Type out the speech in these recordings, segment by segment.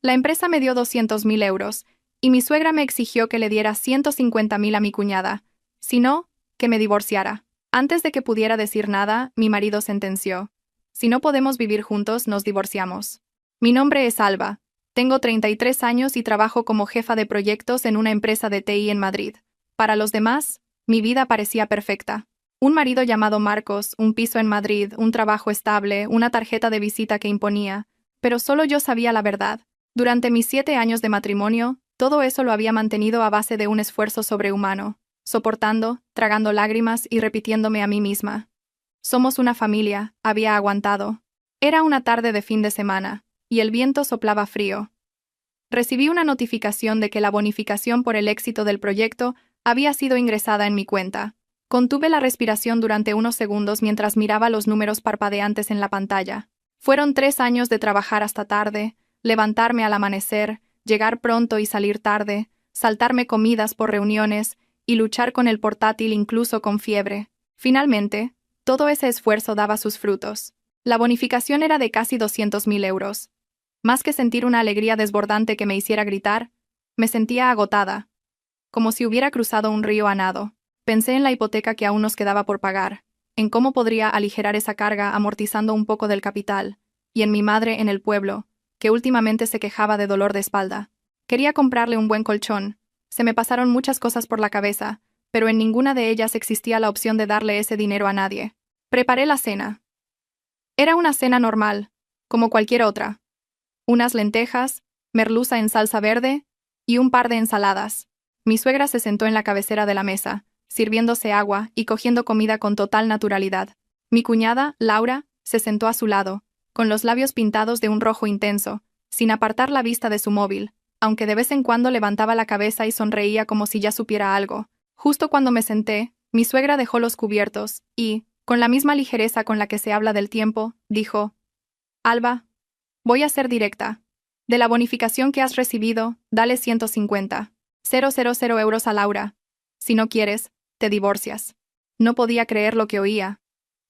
La empresa me dio 200.000 euros, y mi suegra me exigió que le diera 150.000 a mi cuñada, si no, que me divorciara. Antes de que pudiera decir nada, mi marido sentenció: si no podemos vivir juntos, nos divorciamos. Mi nombre es Alba. Tengo 33 años y trabajo como jefa de proyectos en una empresa de TI en Madrid. Para los demás, mi vida parecía perfecta. Un marido llamado Marcos, un piso en Madrid, un trabajo estable, una tarjeta de visita que imponía. Pero solo yo sabía la verdad. Durante mis 7 años de matrimonio, todo eso lo había mantenido a base de un esfuerzo sobrehumano, soportando, tragando lágrimas y repitiéndome a mí misma: somos una familia, había aguantado. Era una tarde de fin de semana, y el viento soplaba frío. Recibí una notificación de que la bonificación por el éxito del proyecto había sido ingresada en mi cuenta. Contuve la respiración durante unos segundos mientras miraba los números parpadeantes en la pantalla. Fueron 3 años de trabajar hasta tarde, levantarme al amanecer, llegar pronto y salir tarde, saltarme comidas por reuniones y luchar con el portátil incluso con fiebre. Finalmente, todo ese esfuerzo daba sus frutos. La bonificación era de casi 200.000 euros. Más que sentir una alegría desbordante que me hiciera gritar, me sentía agotada, como si hubiera cruzado un río a nado. Pensé en la hipoteca que aún nos quedaba por pagar, en cómo podría aligerar esa carga amortizando un poco del capital, y en mi madre en el pueblo, que últimamente se quejaba de dolor de espalda. Quería comprarle un buen colchón. Se me pasaron muchas cosas por la cabeza, pero en ninguna de ellas existía la opción de darle ese dinero a nadie. Preparé la cena. Era una cena normal, como cualquier otra. Unas lentejas, merluza en salsa verde y un par de ensaladas. Mi suegra se sentó en la cabecera de la mesa, sirviéndose agua y cogiendo comida con total naturalidad. Mi cuñada, Laura, se sentó a su lado, con los labios pintados de un rojo intenso, sin apartar la vista de su móvil, aunque de vez en cuando levantaba la cabeza y sonreía como si ya supiera algo. Justo cuando me senté, mi suegra dejó los cubiertos y, con la misma ligereza con la que se habla del tiempo, dijo: Alba, voy a ser directa. De la bonificación que has recibido, dale 150.000 euros a Laura. Si no quieres, te divorcias. No podía creer lo que oía.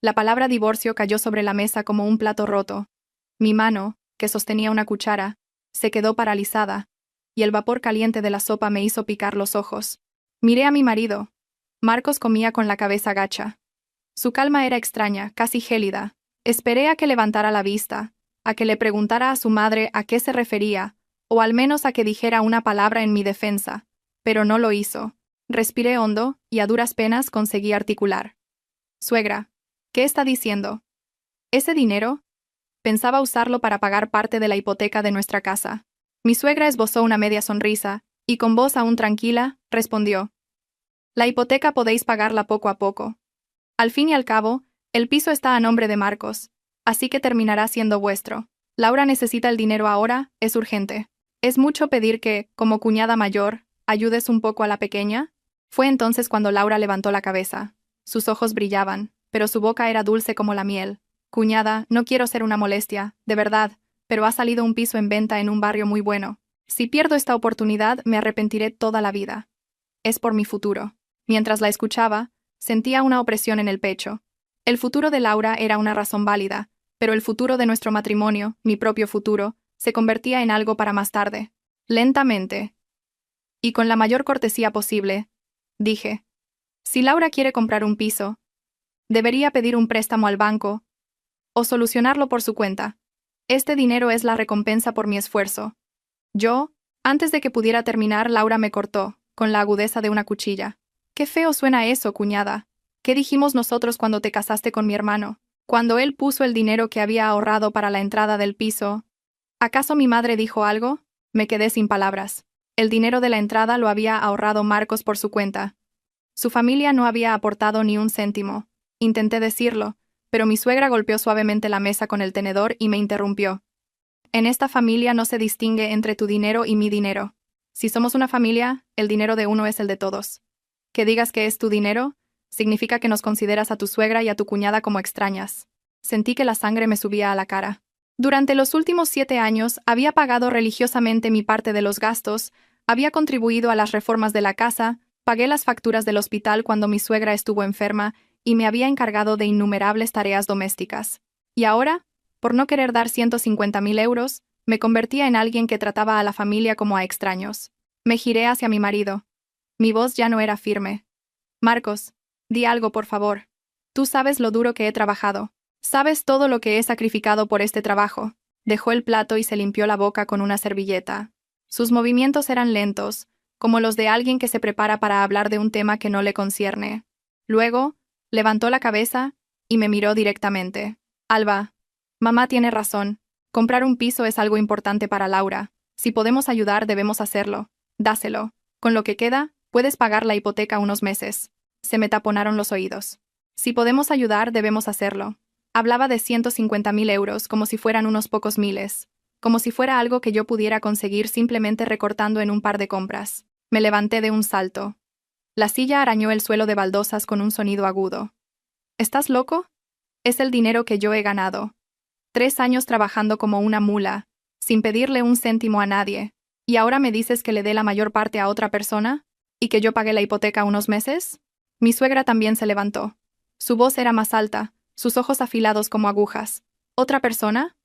La palabra divorcio cayó sobre la mesa como un plato roto. Mi mano, que sostenía una cuchara, se quedó paralizada, y el vapor caliente de la sopa me hizo picar los ojos. Miré a mi marido. Marcos comía con la cabeza gacha. Su calma era extraña, casi gélida. Esperé a que levantara la vista, a que le preguntara a su madre a qué se refería, o al menos a que dijera una palabra en mi defensa, pero no lo hizo. Respiré hondo y a duras penas conseguí articular: suegra, ¿qué está diciendo? ¿Ese dinero? Pensaba usarlo para pagar parte de la hipoteca de nuestra casa. Mi suegra esbozó una media sonrisa, y con voz aún tranquila, respondió: la hipoteca podéis pagarla poco a poco. Al fin y al cabo, el piso está a nombre de Marcos, así que terminará siendo vuestro. Laura necesita el dinero ahora, es urgente. ¿Es mucho pedir que, como cuñada mayor, ayudes un poco a la pequeña? Fue entonces cuando Laura levantó la cabeza. Sus ojos brillaban, pero su boca era dulce como la miel. Cuñada, no quiero ser una molestia, de verdad, pero ha salido un piso en venta en un barrio muy bueno. Si pierdo esta oportunidad, me arrepentiré toda la vida. Es por mi futuro. Mientras la escuchaba, sentía una opresión en el pecho. El futuro de Laura era una razón válida, pero el futuro de nuestro matrimonio, mi propio futuro, se convertía en algo para más tarde. Lentamente, y con la mayor cortesía posible, dije: si Laura quiere comprar un piso, debería pedir un préstamo al banco o solucionarlo por su cuenta. Este dinero es la recompensa por mi esfuerzo. Antes de que pudiera terminar, Laura me cortó, con la agudeza de una cuchilla. Qué feo suena eso, cuñada. ¿Qué dijimos nosotros cuando te casaste con mi hermano? Cuando él puso el dinero que había ahorrado para la entrada del piso. ¿Acaso mi madre dijo algo? Me quedé sin palabras. El dinero de la entrada lo había ahorrado Marcos por su cuenta. Su familia no había aportado ni un céntimo. Intenté decirlo, pero mi suegra golpeó suavemente la mesa con el tenedor y me interrumpió. En esta familia no se distingue entre tu dinero y mi dinero. Si somos una familia, el dinero de uno es el de todos. Que digas que es tu dinero, significa que nos consideras a tu suegra y a tu cuñada como extrañas. Sentí que la sangre me subía a la cara. Durante los últimos 7 años había pagado religiosamente mi parte de los gastos, había contribuido a las reformas de la casa, pagué las facturas del hospital cuando mi suegra estuvo enferma y me había encargado de innumerables tareas domésticas. Y ahora, por no querer dar 150.000 euros, Me convertía en alguien que trataba a la familia como a extraños. Me giré hacia mi marido. Mi voz ya no era firme. Marcos, di algo, por favor. Tú sabes lo duro que he trabajado. Sabes todo lo que he sacrificado por este trabajo. Dejó el plato y se limpió la boca con una servilleta. Sus movimientos eran lentos, como los de alguien que se prepara para hablar de un tema que no le concierne. Luego, levantó la cabeza y me miró directamente. Alba, mamá tiene razón. Comprar un piso es algo importante para Laura. Si podemos ayudar, debemos hacerlo. Dáselo. Con lo que queda, puedes pagar la hipoteca unos meses. Se me taponaron los oídos. Si podemos ayudar, debemos hacerlo. Hablaba de 150.000 euros como si fueran unos pocos miles, como si fuera algo que yo pudiera conseguir simplemente recortando en un par de compras. Me levanté de un salto. La silla arañó el suelo de baldosas con un sonido agudo. ¿Estás loco? Es el dinero que yo he ganado. 3 años trabajando como una mula, sin pedirle un céntimo a nadie, ¿y ahora me dices que le dé la mayor parte a otra persona? ¿Y que yo pague la hipoteca unos meses? Mi suegra también se levantó. Su voz era más alta, sus ojos afilados como agujas. ¿Otra persona?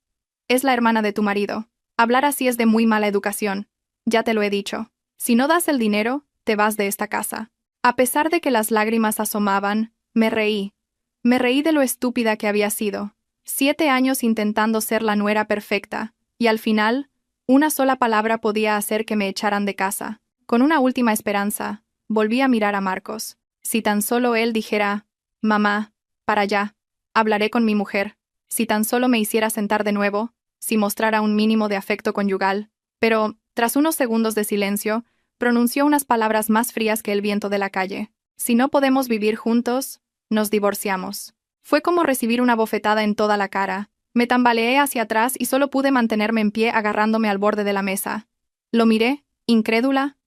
Es la hermana de tu marido. Hablar así es de muy mala educación. Ya te lo he dicho. Si no das el dinero, te vas de esta casa. A pesar de que las lágrimas asomaban, me reí. Me reí de lo estúpida que había sido. 7 años intentando ser la nuera perfecta, y al final, una sola palabra podía hacer que me echaran de casa. Con una última esperanza, volví a mirar a Marcos. Si tan solo él dijera, mamá, para allá, hablaré con mi mujer. Si tan solo me hiciera sentar de nuevo, si mostrara un mínimo de afecto conyugal. Pero, tras unos segundos de silencio, pronunció unas palabras más frías que el viento de la calle. Si no podemos vivir juntos, nos divorciamos. Fue como recibir una bofetada en toda la cara. Me tambaleé hacia atrás y solo pude mantenerme en pie agarrándome al borde de la mesa. Lo miré, incrédula.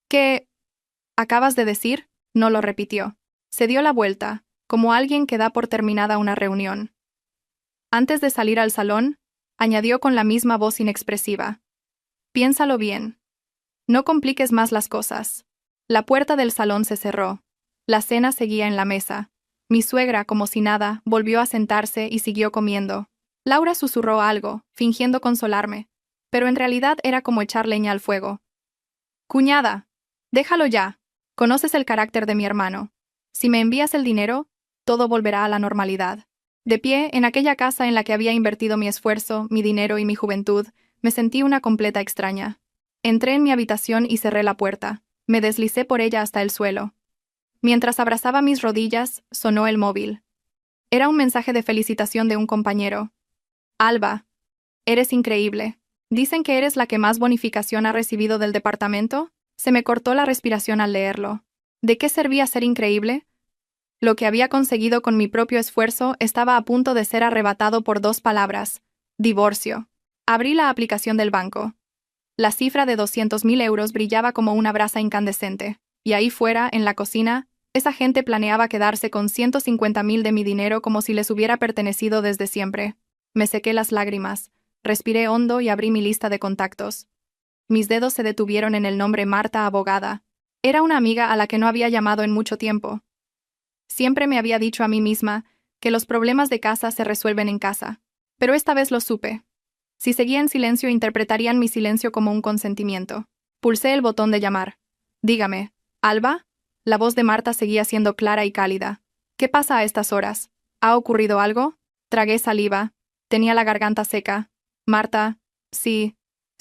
¿Qué acabas de decir? No lo repitió. Se dio la vuelta, como alguien que da por terminada una reunión. Antes de salir al salón, añadió con la misma voz inexpresiva. Piénsalo bien. No compliques más las cosas. La puerta del salón se cerró. La cena seguía en la mesa. Mi suegra, como si nada, volvió a sentarse y siguió comiendo. Laura susurró algo, fingiendo consolarme, pero en realidad era como echar leña al fuego. Cuñada, déjalo ya. Conoces el carácter de mi hermano. Si me envías el dinero, todo volverá a la normalidad. De pie, en aquella casa en la que había invertido mi esfuerzo, mi dinero y mi juventud, me sentí una completa extraña. Entré en mi habitación y cerré la puerta. Me deslicé por ella hasta el suelo. Mientras abrazaba mis rodillas, sonó el móvil. Era un mensaje de felicitación de un compañero. Alba, eres increíble. ¿Dicen que eres la que más bonificación ha recibido del departamento? Se me cortó la respiración al leerlo. ¿De qué servía ser increíble? Lo que había conseguido con mi propio esfuerzo estaba a punto de ser arrebatado por 2 palabras. Divorcio. Abrí la aplicación del banco. La cifra de 200.000 euros brillaba como una brasa incandescente. Y ahí fuera, en la cocina, esa gente planeaba quedarse con 150.000 de mi dinero como si les hubiera pertenecido desde siempre. Me sequé las lágrimas, respiré hondo y abrí mi lista de contactos. Mis dedos se detuvieron en el nombre Marta Abogada. Era una amiga a la que no había llamado en mucho tiempo. Siempre me había dicho a mí misma que los problemas de casa se resuelven en casa. Pero esta vez lo supe. Si seguía en silencio, interpretarían mi silencio como un consentimiento. Pulsé el botón de llamar. Dígame, ¿Alba? La voz de Marta seguía siendo clara y cálida. ¿Qué pasa a estas horas? ¿Ha ocurrido algo? Tragué saliva. Tenía la garganta seca. Marta, si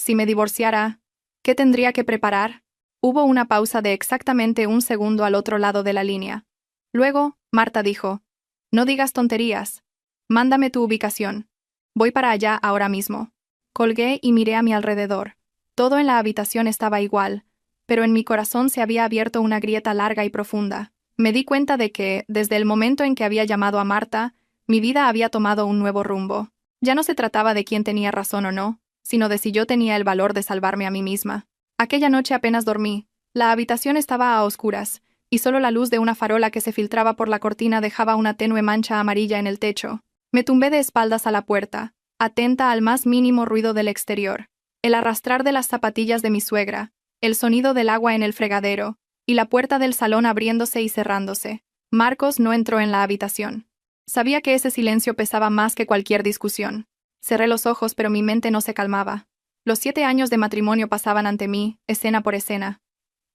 me divorciara, ¿qué tendría que preparar? Hubo una pausa de exactamente 1 segundo al otro lado de la línea. Luego, Marta dijo, no digas tonterías. Mándame tu ubicación. Voy para allá ahora mismo. Colgué y miré a mi alrededor. Todo en la habitación estaba igual, pero en mi corazón se había abierto una grieta larga y profunda. Me di cuenta de que, desde el momento en que había llamado a Marta, mi vida había tomado un nuevo rumbo. Ya no se trataba de quién tenía razón o no, sino de si yo tenía el valor de salvarme a mí misma. Aquella noche apenas dormí. La habitación estaba a oscuras, y solo la luz de una farola que se filtraba por la cortina dejaba una tenue mancha amarilla en el techo. Me tumbé de espaldas a la puerta, atenta al más mínimo ruido del exterior. El arrastrar de las zapatillas de mi suegra, el sonido del agua en el fregadero, y la puerta del salón abriéndose y cerrándose. Marcos no entró en la habitación. Sabía que ese silencio pesaba más que cualquier discusión. Cerré los ojos, pero mi mente no se calmaba. Los 7 años de matrimonio pasaban ante mí, escena por escena.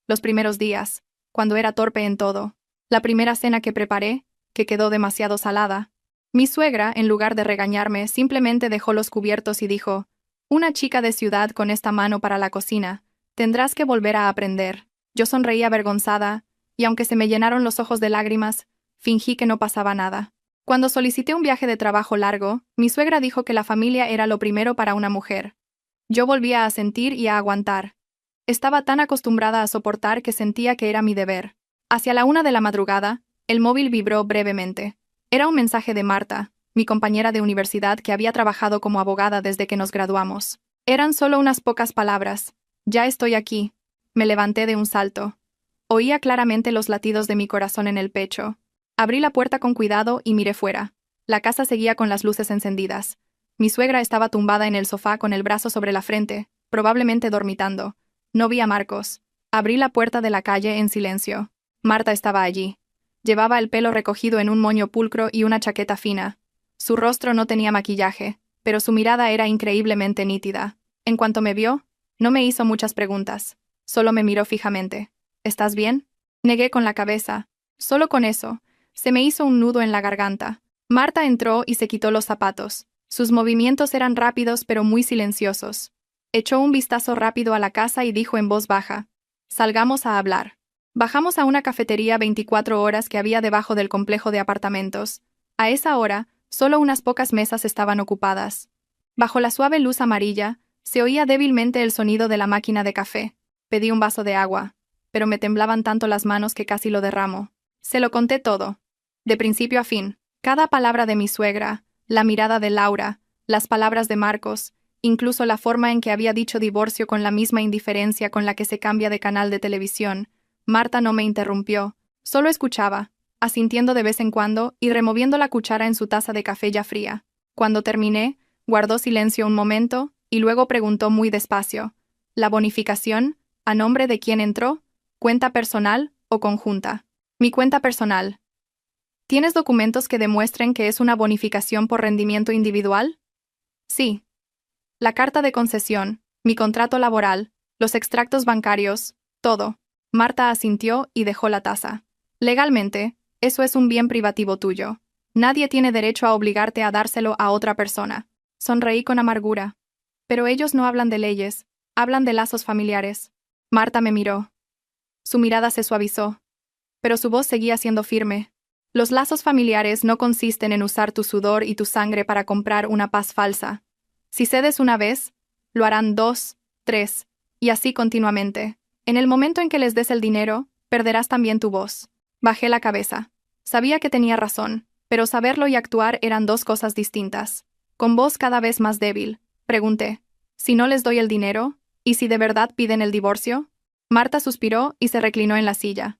Los primeros días, cuando era torpe en todo. La primera cena que preparé, que quedó demasiado salada. Mi suegra, en lugar de regañarme, simplemente dejó los cubiertos y dijo: «Una chica de ciudad con esta mano para la cocina, tendrás que volver a aprender». Yo sonreí avergonzada, y aunque se me llenaron los ojos de lágrimas, fingí que no pasaba nada. Cuando solicité un viaje de trabajo largo, mi suegra dijo que la familia era lo primero para una mujer. Yo volvía a sentir y a aguantar. Estaba tan acostumbrada a soportar que sentía que era mi deber. Hacia la 1 de la madrugada, el móvil vibró brevemente. Era un mensaje de Marta, mi compañera de universidad que había trabajado como abogada desde que nos graduamos. Eran solo unas pocas palabras. «Ya estoy aquí». Me levanté de un salto. Oía claramente los latidos de mi corazón en el pecho. Abrí la puerta con cuidado y miré fuera. La casa seguía con las luces encendidas. Mi suegra estaba tumbada en el sofá con el brazo sobre la frente, probablemente dormitando. No vi a Marcos. Abrí la puerta de la calle en silencio. Marta estaba allí. Llevaba el pelo recogido en un moño pulcro y una chaqueta fina. Su rostro no tenía maquillaje, pero su mirada era increíblemente nítida. En cuanto me vio, no me hizo muchas preguntas. Solo me miró fijamente. «¿Estás bien?». Negué con la cabeza. Solo con eso. Se me hizo un nudo en la garganta. Marta entró y se quitó los zapatos. Sus movimientos eran rápidos pero muy silenciosos. Echó un vistazo rápido a la casa y dijo en voz baja: «Salgamos a hablar». Bajamos a una cafetería 24 horas que había debajo del complejo de apartamentos. A esa hora, solo unas pocas mesas estaban ocupadas. Bajo la suave luz amarilla, se oía débilmente el sonido de la máquina de café. Pedí un vaso de agua, pero me temblaban tanto las manos que casi lo derramo. Se lo conté todo, de principio a fin. Cada palabra de mi suegra, la mirada de Laura, las palabras de Marcos, incluso la forma en que había dicho divorcio con la misma indiferencia con la que se cambia de canal de televisión. Marta no me interrumpió, solo escuchaba, asintiendo de vez en cuando y removiendo la cuchara en su taza de café ya fría. Cuando terminé, guardó silencio un momento y luego preguntó muy despacio: «¿La bonificación, a nombre de quién entró? ¿Cuenta personal o conjunta?». «Mi cuenta personal». «¿Tienes documentos que demuestren que es una bonificación por rendimiento individual?». «Sí». «La carta de concesión, mi contrato laboral, los extractos bancarios, todo». Marta asintió y dejó la taza. «Legalmente, eso es un bien privativo tuyo. Nadie tiene derecho a obligarte a dárselo a otra persona». Sonreí con amargura. «Pero ellos no hablan de leyes, hablan de lazos familiares». Marta me miró. Su mirada se suavizó, pero su voz seguía siendo firme. «Los lazos familiares no consisten en usar tu sudor y tu sangre para comprar una paz falsa. Si cedes una vez, lo harán 2, 3, y así continuamente. En el momento en que les des el dinero, perderás también tu voz». Bajé la cabeza. Sabía que tenía razón, pero saberlo y actuar eran dos cosas distintas. Con voz cada vez más débil, pregunté: «¿Si no les doy el dinero? ¿Y si de verdad piden el divorcio?». Marta suspiró y se reclinó en la silla.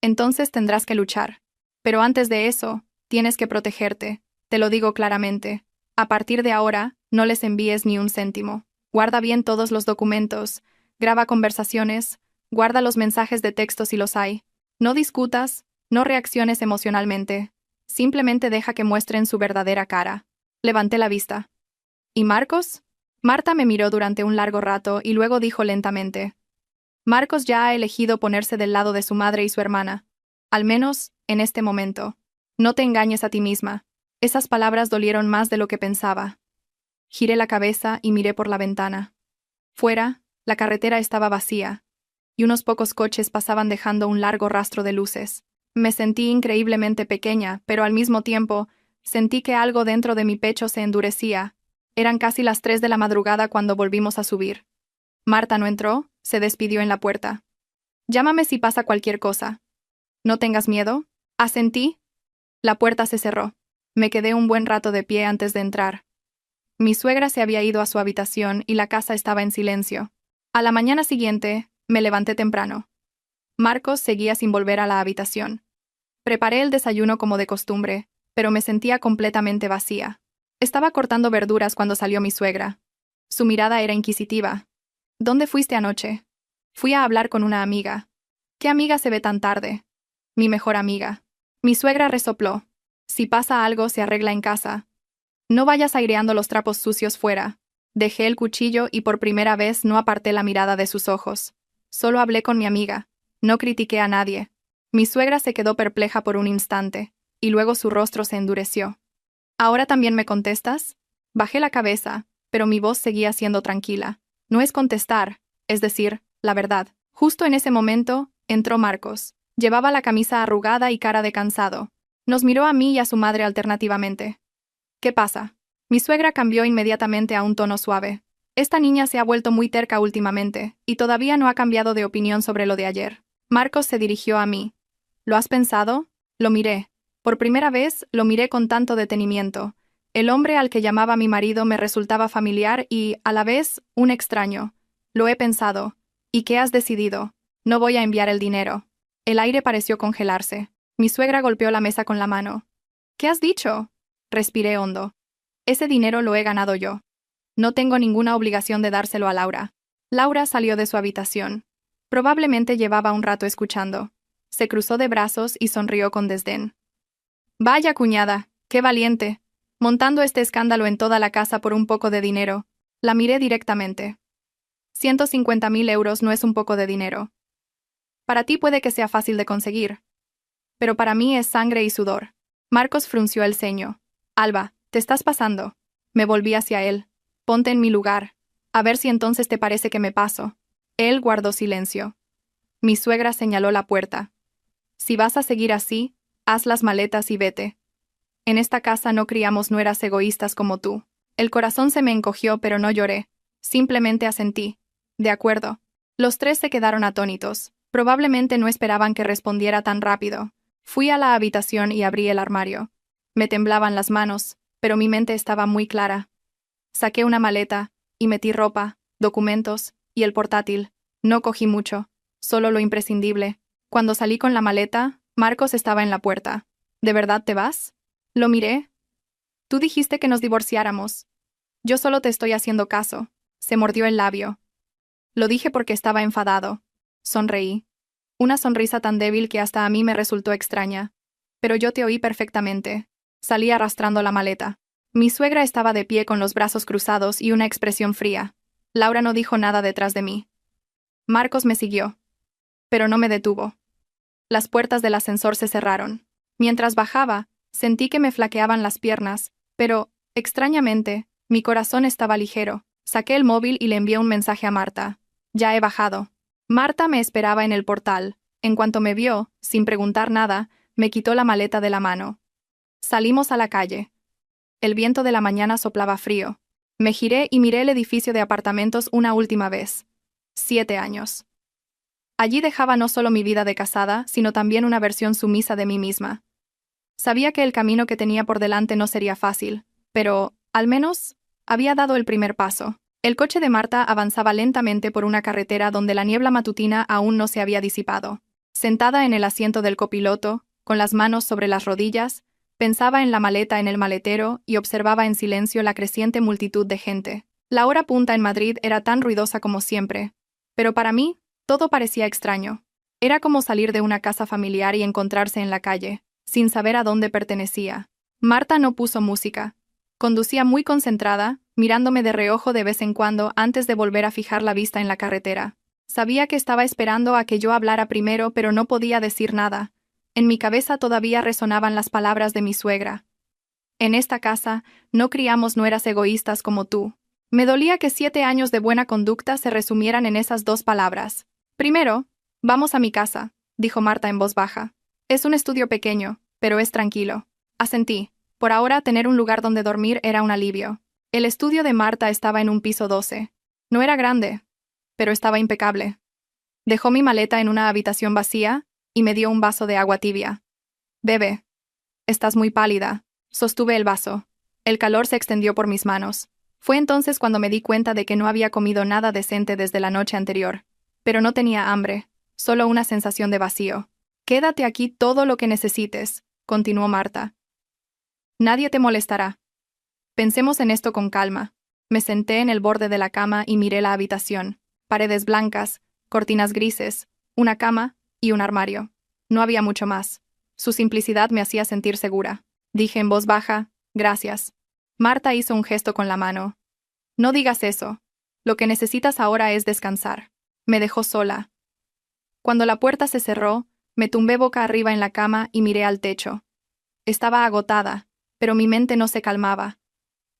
«Entonces tendrás que luchar. Pero antes de eso, tienes que protegerte. Te lo digo claramente. A partir de ahora, no les envíes ni un céntimo. Guarda bien todos los documentos, graba conversaciones, guarda los mensajes de texto si los hay. No discutas, no reacciones emocionalmente. Simplemente deja que muestren su verdadera cara». Levanté la vista. «¿Y Marcos?». Marta me miró durante un largo rato y luego dijo lentamente: «Marcos ya ha elegido ponerse del lado de su madre y su hermana. Al menos, en este momento. No te engañes a ti misma». Esas palabras dolieron más de lo que pensaba. Giré la cabeza y miré por la ventana. Fuera, la carretera estaba vacía, y unos pocos coches pasaban dejando un largo rastro de luces. Me sentí increíblemente pequeña, pero al mismo tiempo, sentí que algo dentro de mi pecho se endurecía. Eran casi las 3 de la madrugada cuando volvimos a subir. Marta no entró, se despidió en la puerta. «Llámame si pasa cualquier cosa». «No tengas miedo». Asentí. La puerta se cerró. Me quedé un buen rato de pie antes de entrar. Mi suegra se había ido a su habitación y la casa estaba en silencio. A la mañana siguiente, me levanté temprano. Marcos seguía sin volver a la habitación. Preparé el desayuno como de costumbre, pero me sentía completamente vacía. Estaba cortando verduras cuando salió mi suegra. Su mirada era inquisitiva. «¿Dónde fuiste anoche?». «Fui a hablar con una amiga». «¿Qué amiga se ve tan tarde?». «Mi mejor amiga». Mi suegra resopló. «Si pasa algo, se arregla en casa. No vayas aireando los trapos sucios fuera». Dejé el cuchillo y por primera vez no aparté la mirada de sus ojos. Solo hablé con mi amiga. No critiqué a nadie. Mi suegra se quedó perpleja por un instante, y luego su rostro se endureció. ¿Ahora también me contestas? Bajé la cabeza, pero mi voz seguía siendo tranquila. No es contestar, es decir, la verdad. Justo en ese momento, entró Marcos. Llevaba la camisa arrugada y cara de cansado. Nos miró a mí y a su madre alternativamente. ¿Qué pasa? Mi suegra cambió inmediatamente a un tono suave. Esta niña se ha vuelto muy terca últimamente, y todavía no ha cambiado de opinión sobre lo de ayer. Marcos se dirigió a mí. ¿Lo has pensado? Lo miré. Por primera vez, lo miré con tanto detenimiento. El hombre al que llamaba mi marido me resultaba familiar y, a la vez, un extraño. Lo he pensado. ¿Y qué has decidido? No voy a enviar el dinero. El aire pareció congelarse. Mi suegra golpeó la mesa con la mano. ¿Qué has dicho? Respiré hondo. Ese dinero lo he ganado yo. No tengo ninguna obligación de dárselo a Laura. Laura salió de su habitación. Probablemente llevaba un rato escuchando. Se cruzó de brazos y sonrió con desdén. Vaya cuñada, qué valiente. Montando este escándalo en toda la casa por un poco de dinero. La miré directamente. 150.000 euros no es un poco de dinero. Para ti puede que sea fácil de conseguir. Pero para mí es sangre y sudor. Marcos frunció el ceño. Alba, te estás pasando. Me volví hacia él. Ponte en mi lugar. A ver si entonces te parece que me paso. Él guardó silencio. Mi suegra señaló la puerta. Si vas a seguir así, haz las maletas y vete. En esta casa no criamos nueras egoístas como tú. El corazón se me encogió, pero no lloré. Simplemente asentí. De acuerdo. Los tres se quedaron atónitos. Probablemente no esperaban que respondiera tan rápido. Fui a la habitación y abrí el armario. Me temblaban las manos, pero mi mente estaba muy clara. Saqué una maleta, y metí ropa, documentos, y el portátil. No cogí mucho, solo lo imprescindible. Cuando salí con la maleta, Marcos estaba en la puerta. ¿De verdad te vas? Lo miré. Tú dijiste que nos divorciáramos. Yo solo te estoy haciendo caso. Se mordió el labio. Lo dije porque estaba enfadado. Sonreí. Una sonrisa tan débil que hasta a mí me resultó extraña. Pero yo te oí perfectamente. Salí arrastrando la maleta. Mi suegra estaba de pie con los brazos cruzados y una expresión fría. Laura no dijo nada detrás de mí. Marcos me siguió. Pero no me detuvo. Las puertas del ascensor se cerraron. Mientras bajaba, sentí que me flaqueaban las piernas, pero, extrañamente, mi corazón estaba ligero. Saqué el móvil y le envié un mensaje a Marta. Ya he bajado. Marta me esperaba en el portal. En cuanto me vio, sin preguntar nada, me quitó la maleta de la mano. Salimos a la calle. El viento de la mañana soplaba frío. Me giré y miré el edificio de apartamentos una última vez. 7 años. Allí dejaba no solo mi vida de casada, sino también una versión sumisa de mí misma. Sabía que el camino que tenía por delante no sería fácil, pero, al menos, había dado el primer paso. El coche de Marta avanzaba lentamente por una carretera donde la niebla matutina aún no se había disipado. Sentada en el asiento del copiloto, con las manos sobre las rodillas, pensaba en la maleta en el maletero y observaba en silencio la creciente multitud de gente. La hora punta en Madrid era tan ruidosa como siempre, pero para mí, todo parecía extraño. Era como salir de una casa familiar y encontrarse en la calle, sin saber a dónde pertenecía. Marta no puso música. Conducía muy concentrada, mirándome de reojo de vez en cuando antes de volver a fijar la vista en la carretera. Sabía que estaba esperando a que yo hablara primero, pero no podía decir nada. En mi cabeza todavía resonaban las palabras de mi suegra. En esta casa, no criamos nueras egoístas como tú. Me dolía que 7 años de buena conducta se resumieran en esas 2 palabras. Primero, vamos a mi casa, dijo Marta en voz baja. Es un estudio pequeño, pero es tranquilo. Asentí. Por ahora, tener un lugar donde dormir era un alivio. El estudio de Marta estaba en un piso 12. No era grande, pero estaba impecable. Dejó mi maleta en una habitación vacía y me dio un vaso de agua tibia. Bebe. Estás muy pálida. Sostuve el vaso. El calor se extendió por mis manos. Fue entonces cuando me di cuenta de que no había comido nada decente desde la noche anterior. Pero no tenía hambre, solo una sensación de vacío. Quédate aquí todo lo que necesites, continuó Marta. Nadie te molestará. Pensemos en esto con calma. Me senté en el borde de la cama y miré la habitación. Paredes blancas, cortinas grises, una cama y un armario. No había mucho más. Su simplicidad me hacía sentir segura. Dije en voz baja, gracias. Marta hizo un gesto con la mano. No digas eso. Lo que necesitas ahora es descansar. Me dejó sola. Cuando la puerta se cerró, me tumbé boca arriba en la cama y miré al techo. Estaba agotada, pero mi mente no se calmaba.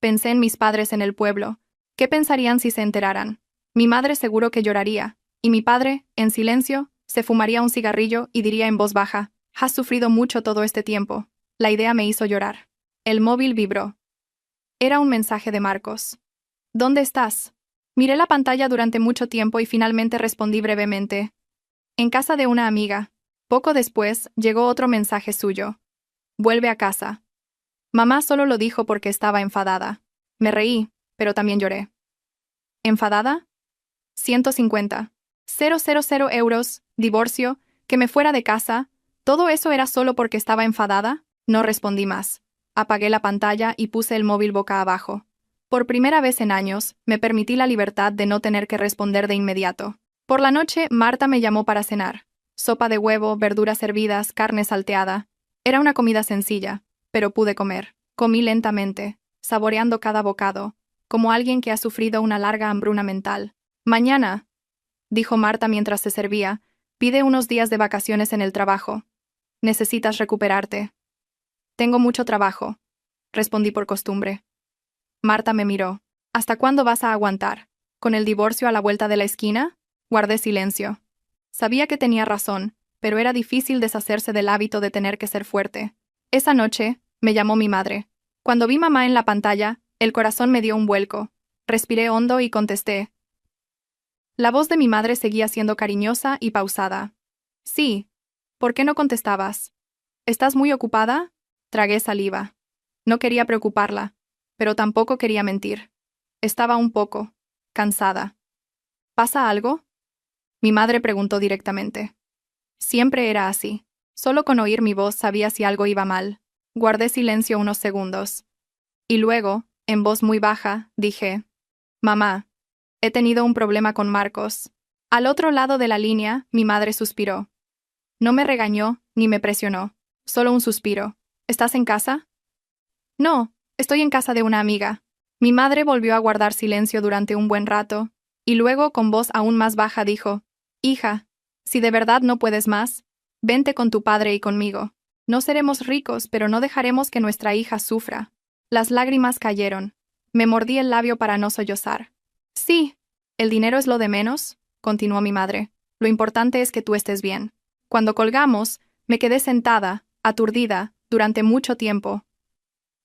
Pensé en mis padres en el pueblo. ¿Qué pensarían si se enteraran? Mi madre seguro que lloraría, y mi padre, en silencio, se fumaría un cigarrillo y diría en voz baja: «Has sufrido mucho todo este tiempo». La idea me hizo llorar. El móvil vibró. Era un mensaje de Marcos. «¿Dónde estás?». Miré la pantalla durante mucho tiempo y finalmente respondí brevemente: «En casa de una amiga». Poco después, llegó otro mensaje suyo: «Vuelve a casa». Mamá solo lo dijo porque estaba enfadada. Me reí, pero también lloré. ¿Enfadada? 150. 000 euros, divorcio, que me fuera de casa. ¿Todo eso era solo porque estaba enfadada? No respondí más. Apagué la pantalla y puse el móvil boca abajo. Por primera vez en años, me permití la libertad de no tener que responder de inmediato. Por la noche, Marta me llamó para cenar. Sopa de huevo, verduras hervidas, carne salteada. Era una comida sencilla, pero pude comer. Comí lentamente, saboreando cada bocado, como alguien que ha sufrido una larga hambruna mental. «Mañana», dijo Marta mientras se servía, «pide unos días de vacaciones en el trabajo. Necesitas recuperarte». «Tengo mucho trabajo», respondí por costumbre. Marta me miró. «¿Hasta cuándo vas a aguantar? ¿Con el divorcio a la vuelta de la esquina?». Guardé silencio. Sabía que tenía razón, pero era difícil deshacerse del hábito de tener que ser fuerte. Esa noche, me llamó mi madre. Cuando vi mamá en la pantalla, el corazón me dio un vuelco. Respiré hondo y contesté. La voz de mi madre seguía siendo cariñosa y pausada. «Sí. ¿Por qué no contestabas? ¿Estás muy ocupada?». Tragué saliva. No quería preocuparla, pero tampoco quería mentir. Estaba un poco cansada. «¿Pasa algo?». Mi madre preguntó directamente. Siempre era así. Solo con oír mi voz sabía si algo iba mal. Guardé silencio unos segundos. Y luego, en voz muy baja, dije: «Mamá, he tenido un problema con Marcos». Al otro lado de la línea, mi madre suspiró. No me regañó ni me presionó, solo un suspiro. «¿Estás en casa?». «No, estoy en casa de una amiga». Mi madre volvió a guardar silencio durante un buen rato, y luego, con voz aún más baja, dijo: «Hija, si de verdad no puedes más, vente con tu padre y conmigo. No seremos ricos, pero no dejaremos que nuestra hija sufra». Las lágrimas cayeron. Me mordí el labio para no sollozar. «Sí, el dinero es lo de menos», continuó mi madre. «Lo importante es que tú estés bien». Cuando colgamos, me quedé sentada, aturdida, durante mucho tiempo.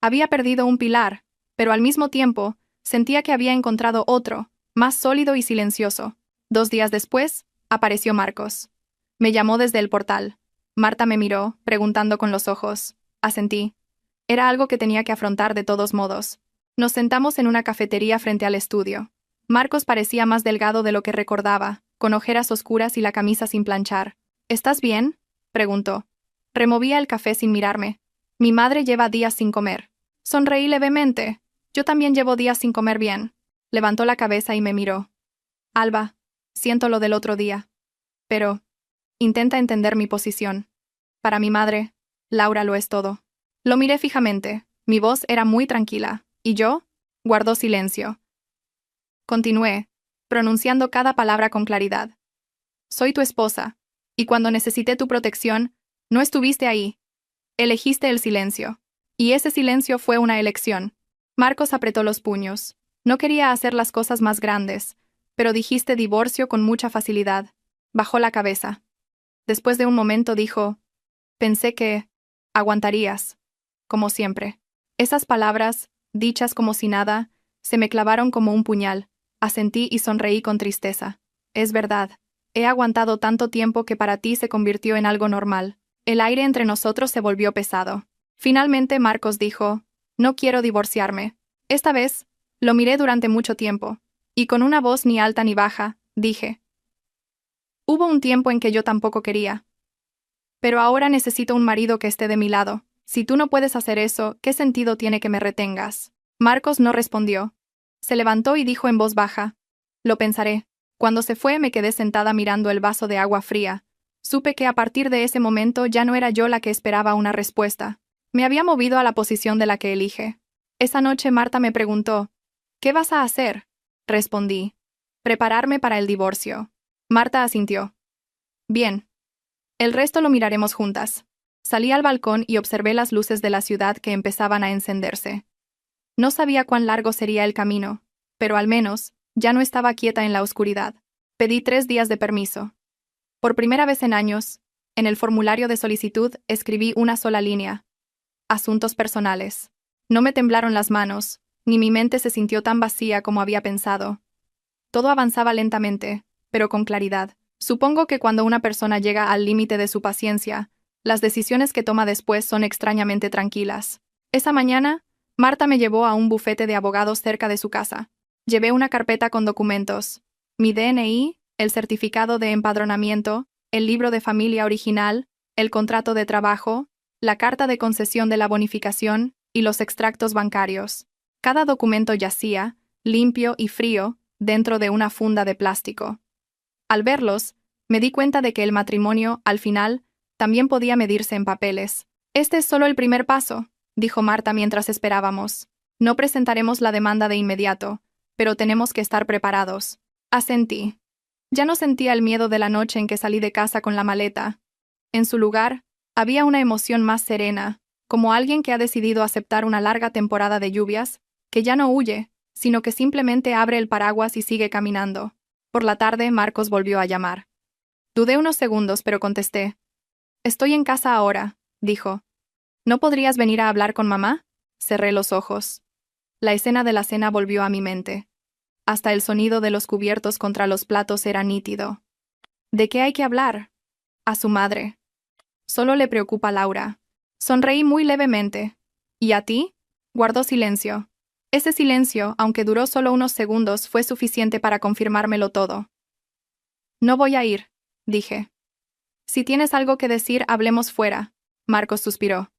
Había perdido un pilar, pero al mismo tiempo, sentía que había encontrado otro, más sólido y silencioso. 2 días después, apareció Marcos. Me llamó desde el portal. Marta me miró, preguntando con los ojos. Asentí. Era algo que tenía que afrontar de todos modos. Nos sentamos en una cafetería frente al estudio. Marcos parecía más delgado de lo que recordaba, con ojeras oscuras y la camisa sin planchar. «¿Estás bien?», preguntó. Removía el café sin mirarme. «Mi madre lleva días sin comer». Sonreí levemente. «Yo también llevo días sin comer bien». Levantó la cabeza y me miró. «Alba, siento lo del otro día. Pero intenta entender mi posición. Para mi madre, Laura lo es todo». Lo miré fijamente. Mi voz era muy tranquila. ¿Y yo? Guardó silencio. Continué, pronunciando cada palabra con claridad. «Soy tu esposa, y cuando necesité tu protección, no estuviste ahí. Elegiste el silencio. Y ese silencio fue una elección». Marcos apretó los puños. No quería hacer las cosas más grandes, pero dijiste divorcio con mucha facilidad. Bajó la cabeza. Después de un momento dijo: «Pensé que aguantarías, como siempre». Esas palabras, dichas como si nada, se me clavaron como un puñal. Asentí y sonreí con tristeza. «Es verdad. He aguantado tanto tiempo que para ti se convirtió en algo normal». El aire entre nosotros se volvió pesado. Finalmente Marcos dijo: «No quiero divorciarme». Esta vez, lo miré durante mucho tiempo, y con una voz ni alta ni baja, dije: «Hubo un tiempo en que yo tampoco quería. Pero ahora necesito un marido que esté de mi lado. Si tú no puedes hacer eso, ¿qué sentido tiene que me retengas?». Marcos no respondió. Se levantó y dijo en voz baja: «Lo pensaré». Cuando se fue, me quedé sentada mirando el vaso de agua fría. Supe que a partir de ese momento ya no era yo la que esperaba una respuesta. Me había movido a la posición de la que elige. Esa noche Marta me preguntó: ¿Qué vas a hacer? Respondí. Prepararme para el divorcio. Marta asintió. Bien. El resto lo miraremos juntas. Salí al balcón y observé las luces de la ciudad que empezaban a encenderse. No sabía cuán largo sería el camino, pero al menos, ya no estaba quieta en la oscuridad. Pedí 3 días de permiso. Por primera vez en años, en el formulario de solicitud escribí una sola línea. Asuntos personales. No me temblaron las manos, ni mi mente se sintió tan vacía como había pensado. Todo avanzaba lentamente, pero con claridad. Supongo que cuando una persona llega al límite de su paciencia, las decisiones que toma después son extrañamente tranquilas. Esa mañana, Marta me llevó a un bufete de abogados cerca de su casa. Llevé una carpeta con documentos, mi DNI, el certificado de empadronamiento, el libro de familia original, el contrato de trabajo, la carta de concesión de la bonificación y los extractos bancarios. Cada documento yacía, limpio y frío, dentro de una funda de plástico. Al verlos, me di cuenta de que el matrimonio, al final, también podía medirse en papeles. Este es solo el primer paso, dijo Marta mientras esperábamos. No presentaremos la demanda de inmediato, pero tenemos que estar preparados. Asentí. Ya no sentía el miedo de la noche en que salí de casa con la maleta. En su lugar, había una emoción más serena, como alguien que ha decidido aceptar una larga temporada de lluvias, que ya no huye, sino que simplemente abre el paraguas y sigue caminando. Por la tarde, Marcos volvió a llamar. Dudé unos segundos, pero contesté. Estoy en casa ahora, dijo. ¿No podrías venir a hablar con mamá? Cerré los ojos. La escena de la cena volvió a mi mente. Hasta el sonido de los cubiertos contra los platos era nítido. ¿De qué hay que hablar? A su madre. Solo le preocupa Laura. Sonreí muy levemente. ¿Y a ti? Guardó silencio. Ese silencio, aunque duró solo unos segundos, fue suficiente para confirmármelo todo. No voy a ir, dije. Si tienes algo que decir, hablemos fuera. Marcos suspiró.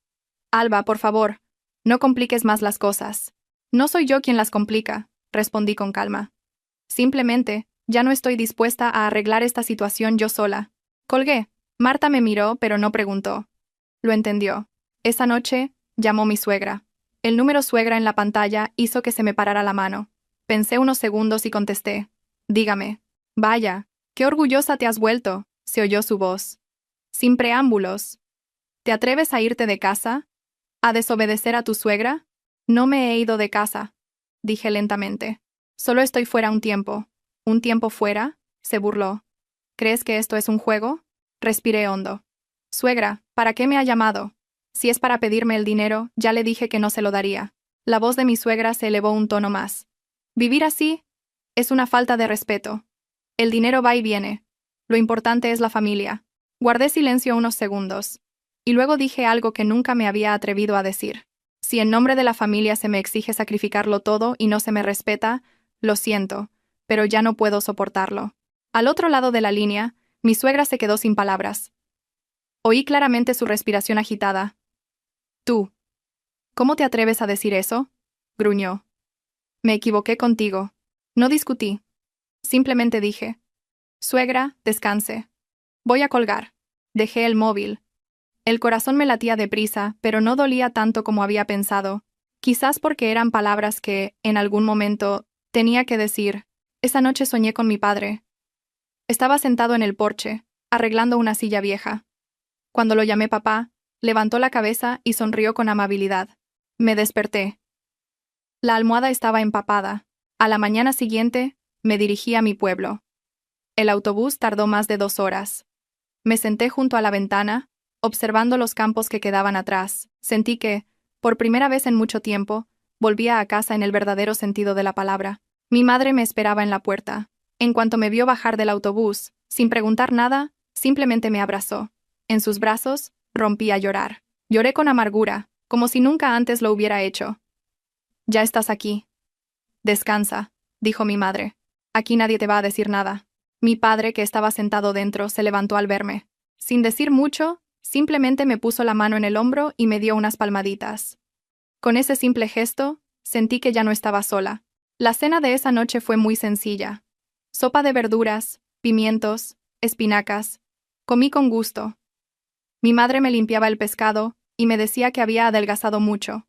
Alba, por favor, no compliques más las cosas. No soy yo quien las complica, respondí con calma. Simplemente, ya no estoy dispuesta a arreglar esta situación yo sola. Colgué. Marta me miró, pero no preguntó. Lo entendió. Esa noche, llamó mi suegra. El número suegra en la pantalla hizo que se me parara la mano. Pensé unos segundos y contesté. Dígame. Vaya, qué orgullosa te has vuelto, se oyó su voz. Sin preámbulos. ¿Te atreves a irte de casa? ¿A desobedecer a tu suegra? No me he ido de casa, dije lentamente. Solo estoy fuera un tiempo. ¿Un tiempo fuera? Se burló. ¿Crees que esto es un juego? Respiré hondo. Suegra, ¿para qué me ha llamado? Si es para pedirme el dinero, ya le dije que no se lo daría. La voz de mi suegra se elevó un tono más. Vivir así es una falta de respeto. El dinero va y viene. Lo importante es la familia. Guardé silencio unos segundos. Y luego dije algo que nunca me había atrevido a decir. Si en nombre de la familia se me exige sacrificarlo todo y no se me respeta, lo siento, pero ya no puedo soportarlo. Al otro lado de la línea, mi suegra se quedó sin palabras. Oí claramente su respiración agitada. Tú. ¿Cómo te atreves a decir eso? Gruñó. Me equivoqué contigo. No discutí. Simplemente dije. Suegra, descanse. Voy a colgar. Dejé el móvil. El corazón me latía deprisa, pero no dolía tanto como había pensado. Quizás porque eran palabras que, en algún momento, tenía que decir. Esa noche soñé con mi padre. Estaba sentado en el porche, arreglando una silla vieja. Cuando lo llamé papá, levantó la cabeza y sonrió con amabilidad. Me desperté. La almohada estaba empapada. A la mañana siguiente, me dirigí a mi pueblo. El autobús tardó más de 2 horas. Me senté junto a la ventana, observando los campos que quedaban atrás. Sentí que, por primera vez en mucho tiempo, volvía a casa en el verdadero sentido de la palabra. Mi madre me esperaba en la puerta. En cuanto me vio bajar del autobús, sin preguntar nada, simplemente me abrazó. En sus brazos, rompí a llorar. Lloré con amargura, como si nunca antes lo hubiera hecho. Ya estás aquí. Descansa, dijo mi madre. Aquí nadie te va a decir nada. Mi padre, que estaba sentado dentro, se levantó al verme. Sin decir mucho, simplemente me puso la mano en el hombro y me dio unas palmaditas. Con ese simple gesto, sentí que ya no estaba sola. La cena de esa noche fue muy sencilla. Sopa de verduras, pimientos, espinacas. Comí con gusto. Mi madre me limpiaba el pescado y me decía que había adelgazado mucho.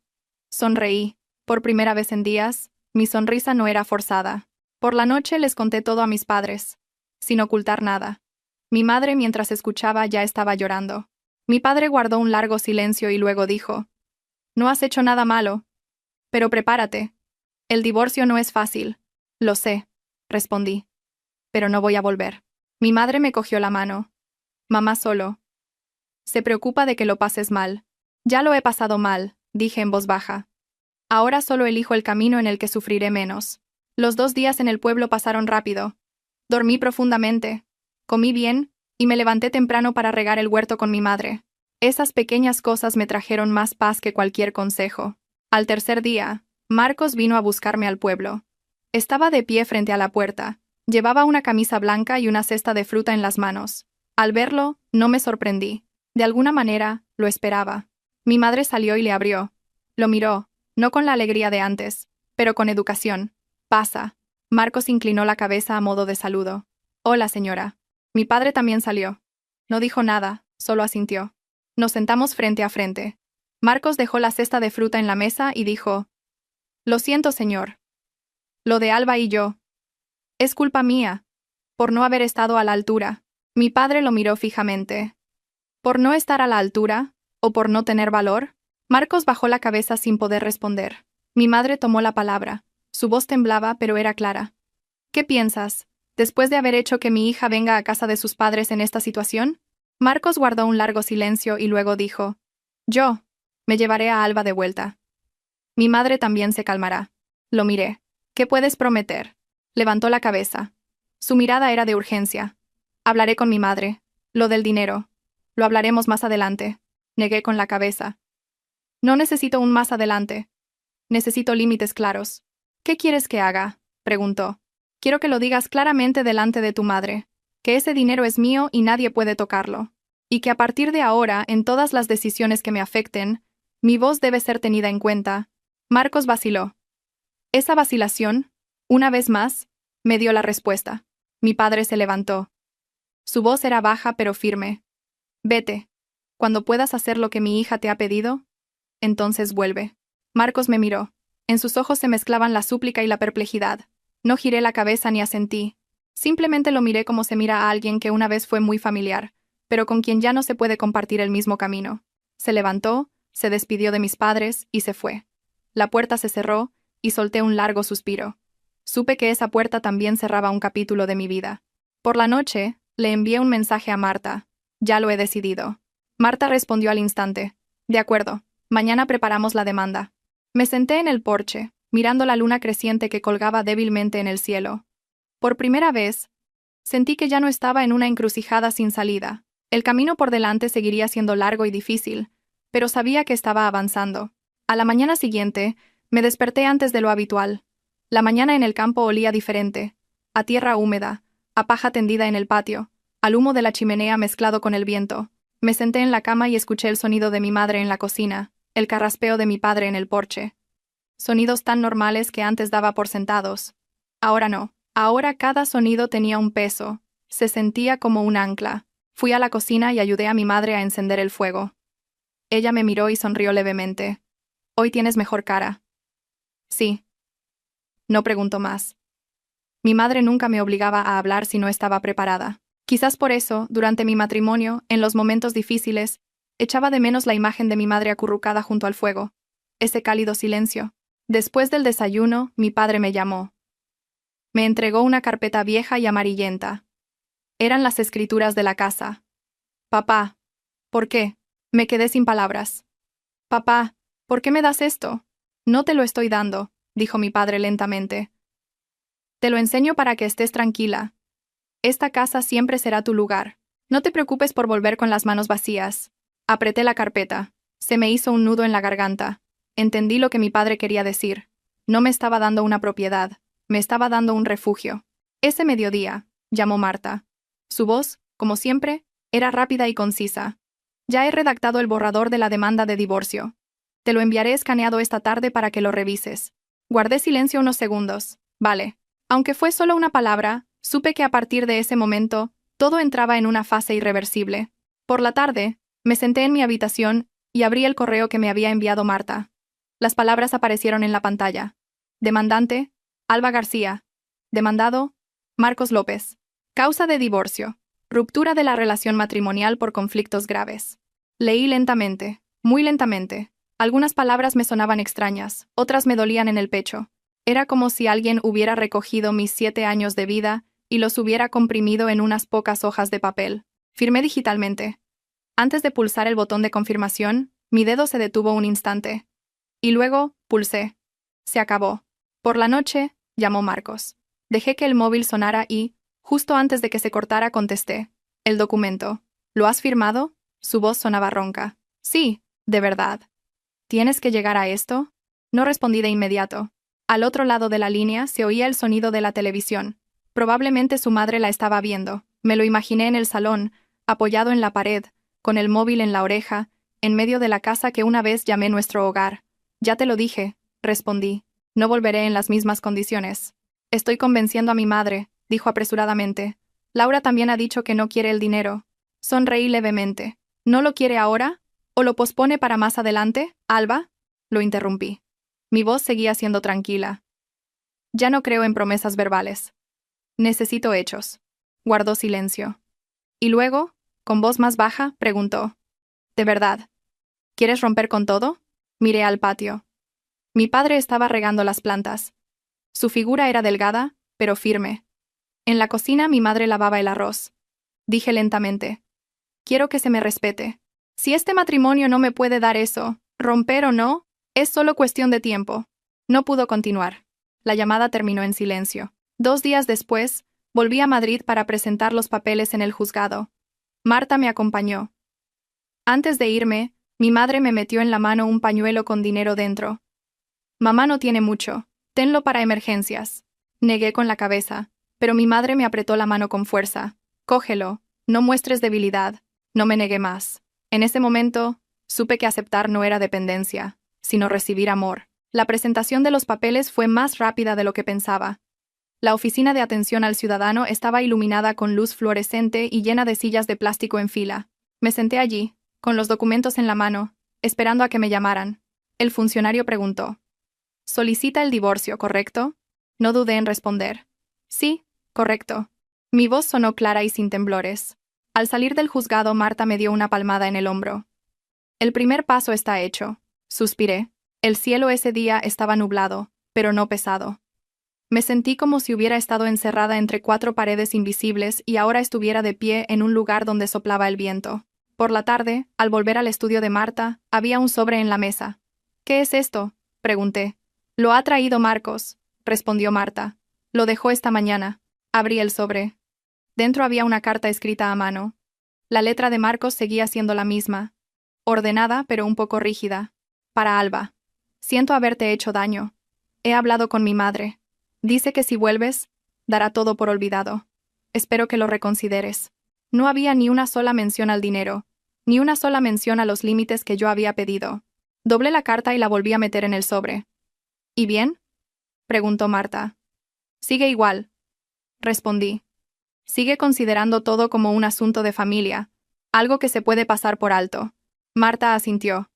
Sonreí. Por primera vez en días, Mi sonrisa no era forzada. Por la noche les conté todo a mis padres, sin ocultar nada. Mi madre, mientras escuchaba, ya estaba llorando. Mi padre guardó un largo silencio y luego dijo: «No has hecho nada malo. Pero prepárate. El divorcio no es fácil». «Lo sé», respondí. «Pero no voy a volver». Mi madre me cogió la mano. «Mamá solo se preocupa de que lo pases mal». «Ya lo he pasado mal», dije en voz baja. «Ahora solo elijo el camino en el que sufriré menos». Los 2 días en el pueblo pasaron rápido. Dormí profundamente, comí bien, y me levanté temprano para regar el huerto con mi madre. Esas pequeñas cosas me trajeron más paz que cualquier consejo. Al tercer día, Marcos vino a buscarme al pueblo. Estaba de pie frente a la puerta. Llevaba una camisa blanca y una cesta de fruta en las manos. Al verlo, no me sorprendí. De alguna manera, lo esperaba. Mi madre salió y le abrió. Lo miró, no con la alegría de antes, pero con educación. «Pasa». Marcos inclinó la cabeza a modo de saludo. «Hola, señora». Mi padre también salió. No dijo nada, solo asintió. Nos sentamos frente a frente. Marcos dejó la cesta de fruta en la mesa y dijo: «Lo siento, señor. Lo de Alba y yo. Es culpa mía. Por no haber estado a la altura». Mi padre lo miró fijamente. ¿Por no estar a la altura? ¿O por no tener valor? Marcos bajó la cabeza sin poder responder. Mi madre tomó la palabra. Su voz temblaba, pero era clara. «¿Qué piensas, después de haber hecho que mi hija venga a casa de sus padres en esta situación?» Marcos guardó un largo silencio y luego dijo: «Yo me llevaré a Alba de vuelta. Mi madre también se calmará». Lo miré. «¿Qué puedes prometer?» Levantó la cabeza. Su mirada era de urgencia. «Hablaré con mi madre. Lo del dinero. Lo hablaremos más adelante». Negué con la cabeza. «No necesito un más adelante. Necesito límites claros». «¿Qué quieres que haga?», preguntó. «Quiero que lo digas claramente delante de tu madre, que ese dinero es mío y nadie puede tocarlo. Y que a partir de ahora, en todas las decisiones que me afecten, mi voz debe ser tenida en cuenta». Marcos vaciló. Esa vacilación, una vez más, me dio la respuesta. Mi padre se levantó. Su voz era baja pero firme. «Vete. Cuando puedas hacer lo que mi hija te ha pedido, entonces vuelve». Marcos me miró. En sus ojos se mezclaban la súplica y la perplejidad. No giré la cabeza ni asentí. Simplemente lo miré como se mira a alguien que una vez fue muy familiar, pero con quien ya no se puede compartir el mismo camino. Se levantó, se despidió de mis padres y se fue. La puerta se cerró y solté un largo suspiro. Supe que esa puerta también cerraba un capítulo de mi vida. Por la noche, le envié un mensaje a Marta. «Ya lo he decidido». Marta respondió al instante: «De acuerdo, mañana preparamos la demanda». Me senté en el porche, mirando la luna creciente que colgaba débilmente en el cielo. Por primera vez, sentí que ya no estaba en una encrucijada sin salida. El camino por delante seguiría siendo largo y difícil, pero sabía que estaba avanzando. A la mañana siguiente, me desperté antes de lo habitual. La mañana en el campo olía diferente, a tierra húmeda, a paja tendida en el patio, al humo de la chimenea mezclado con el viento. Me senté en la cama y escuché el sonido de mi madre en la cocina, el carraspeo de mi padre en el porche. Sonidos tan normales que antes daba por sentados. Ahora no. Ahora cada sonido tenía un peso. Se sentía como un ancla. Fui a la cocina y ayudé a mi madre a encender el fuego. Ella me miró y sonrió levemente. «Hoy tienes mejor cara». «Sí». No preguntó más. Mi madre nunca me obligaba a hablar si no estaba preparada. Quizás por eso, durante mi matrimonio, en los momentos difíciles, echaba de menos la imagen de mi madre acurrucada junto al fuego. Ese cálido silencio. Después del desayuno, mi padre me llamó. Me entregó una carpeta vieja y amarillenta. Eran las escrituras de la casa. «Papá». «¿Por qué?». Me quedé sin palabras. «Papá, ¿por qué me das esto?». «No te lo estoy dando», dijo mi padre lentamente. «Te lo enseño para que estés tranquila. Esta casa siempre será tu lugar. No te preocupes por volver con las manos vacías». Apreté la carpeta. Se me hizo un nudo en la garganta. Entendí lo que mi padre quería decir. No me estaba dando una propiedad, me estaba dando un refugio. «Ese mediodía», llamó Marta. Su voz, como siempre, era rápida y concisa. «Ya he redactado el borrador de la demanda de divorcio. Te lo enviaré escaneado esta tarde para que lo revises». Guardé silencio unos segundos. Vale. Aunque fue solo una palabra, supe que a partir de ese momento, todo entraba en una fase irreversible. Por la tarde, me senté en mi habitación y abrí el correo que me había enviado Marta. Las palabras aparecieron en la pantalla. Demandante, Alba García. Demandado, Marcos López. Causa de divorcio. Ruptura de la relación matrimonial por conflictos graves. Leí lentamente, muy lentamente. Algunas palabras me sonaban extrañas, otras me dolían en el pecho. Era como si alguien hubiera recogido mis 7 años de vida y los hubiera comprimido en unas pocas hojas de papel. Firmé digitalmente. Antes de pulsar el botón de confirmación, mi dedo se detuvo un instante. Y luego, pulsé. Se acabó. Por la noche, llamó Marcos. Dejé que el móvil sonara y, justo antes de que se cortara, contesté. El documento. ¿Lo has firmado? Su voz sonaba ronca. Sí, de verdad. ¿Tienes que llegar a esto? No respondí de inmediato. Al otro lado de la línea se oía el sonido de la televisión. Probablemente su madre la estaba viendo. Me lo imaginé en el salón, apoyado en la pared, con el móvil en la oreja, en medio de la casa que una vez llamé nuestro hogar. Ya te lo dije, respondí. No volveré en las mismas condiciones. Estoy convenciendo a mi madre, dijo apresuradamente. Laura también ha dicho que no quiere el dinero. Sonreí levemente. ¿No lo quiere ahora? ¿O lo pospone para más adelante, Alba? Lo interrumpí. Mi voz seguía siendo tranquila. Ya no creo en promesas verbales. Necesito hechos. Guardó silencio. Y luego, con voz más baja, preguntó. ¿De verdad? ¿Quieres romper con todo? Miré al patio. Mi padre estaba regando las plantas. Su figura era delgada, pero firme. En la cocina mi madre lavaba el arroz. Dije lentamente. Quiero que se me respete. Si este matrimonio no me puede dar eso, romper o no, es solo cuestión de tiempo. No pudo continuar. La llamada terminó en silencio. 2 días después, volví a Madrid para presentar los papeles en el juzgado. Marta me acompañó. Antes de irme, mi madre me metió en la mano un pañuelo con dinero dentro. Mamá no tiene mucho. Tenlo para emergencias. Negué con la cabeza, pero mi madre me apretó la mano con fuerza. Cógelo. No muestres debilidad. No me negué más. En ese momento, supe que aceptar no era dependencia, sino recibir amor. La presentación de los papeles fue más rápida de lo que pensaba. La oficina de atención al ciudadano estaba iluminada con luz fluorescente y llena de sillas de plástico en fila. Me senté allí, con los documentos en la mano, esperando a que me llamaran. El funcionario preguntó. Solicita el divorcio, ¿correcto? No dudé en responder. Sí, correcto. Mi voz sonó clara y sin temblores. Al salir del juzgado, Marta me dio una palmada en el hombro. El primer paso está hecho, suspiré. El cielo ese día estaba nublado, pero no pesado. Me sentí como si hubiera estado encerrada entre 4 paredes invisibles y ahora estuviera de pie en un lugar donde soplaba el viento. Por la tarde, al volver al estudio de Marta, había un sobre en la mesa. ¿Qué es esto?, pregunté. Lo ha traído Marcos, respondió Marta. Lo dejó esta mañana. Abrí el sobre. Dentro había una carta escrita a mano. La letra de Marcos seguía siendo la misma. Ordenada, pero un poco rígida. Para Alba. Siento haberte hecho daño. He hablado con mi madre. Dice que si vuelves, dará todo por olvidado. Espero que lo reconsideres. No había ni una sola mención al dinero, ni una sola mención a los límites que yo había pedido. Doblé la carta y la volví a meter en el sobre. ¿Y bien?, preguntó Marta. Sigue igual, respondí. Sigue considerando todo como un asunto de familia, algo que se puede pasar por alto. Marta asintió.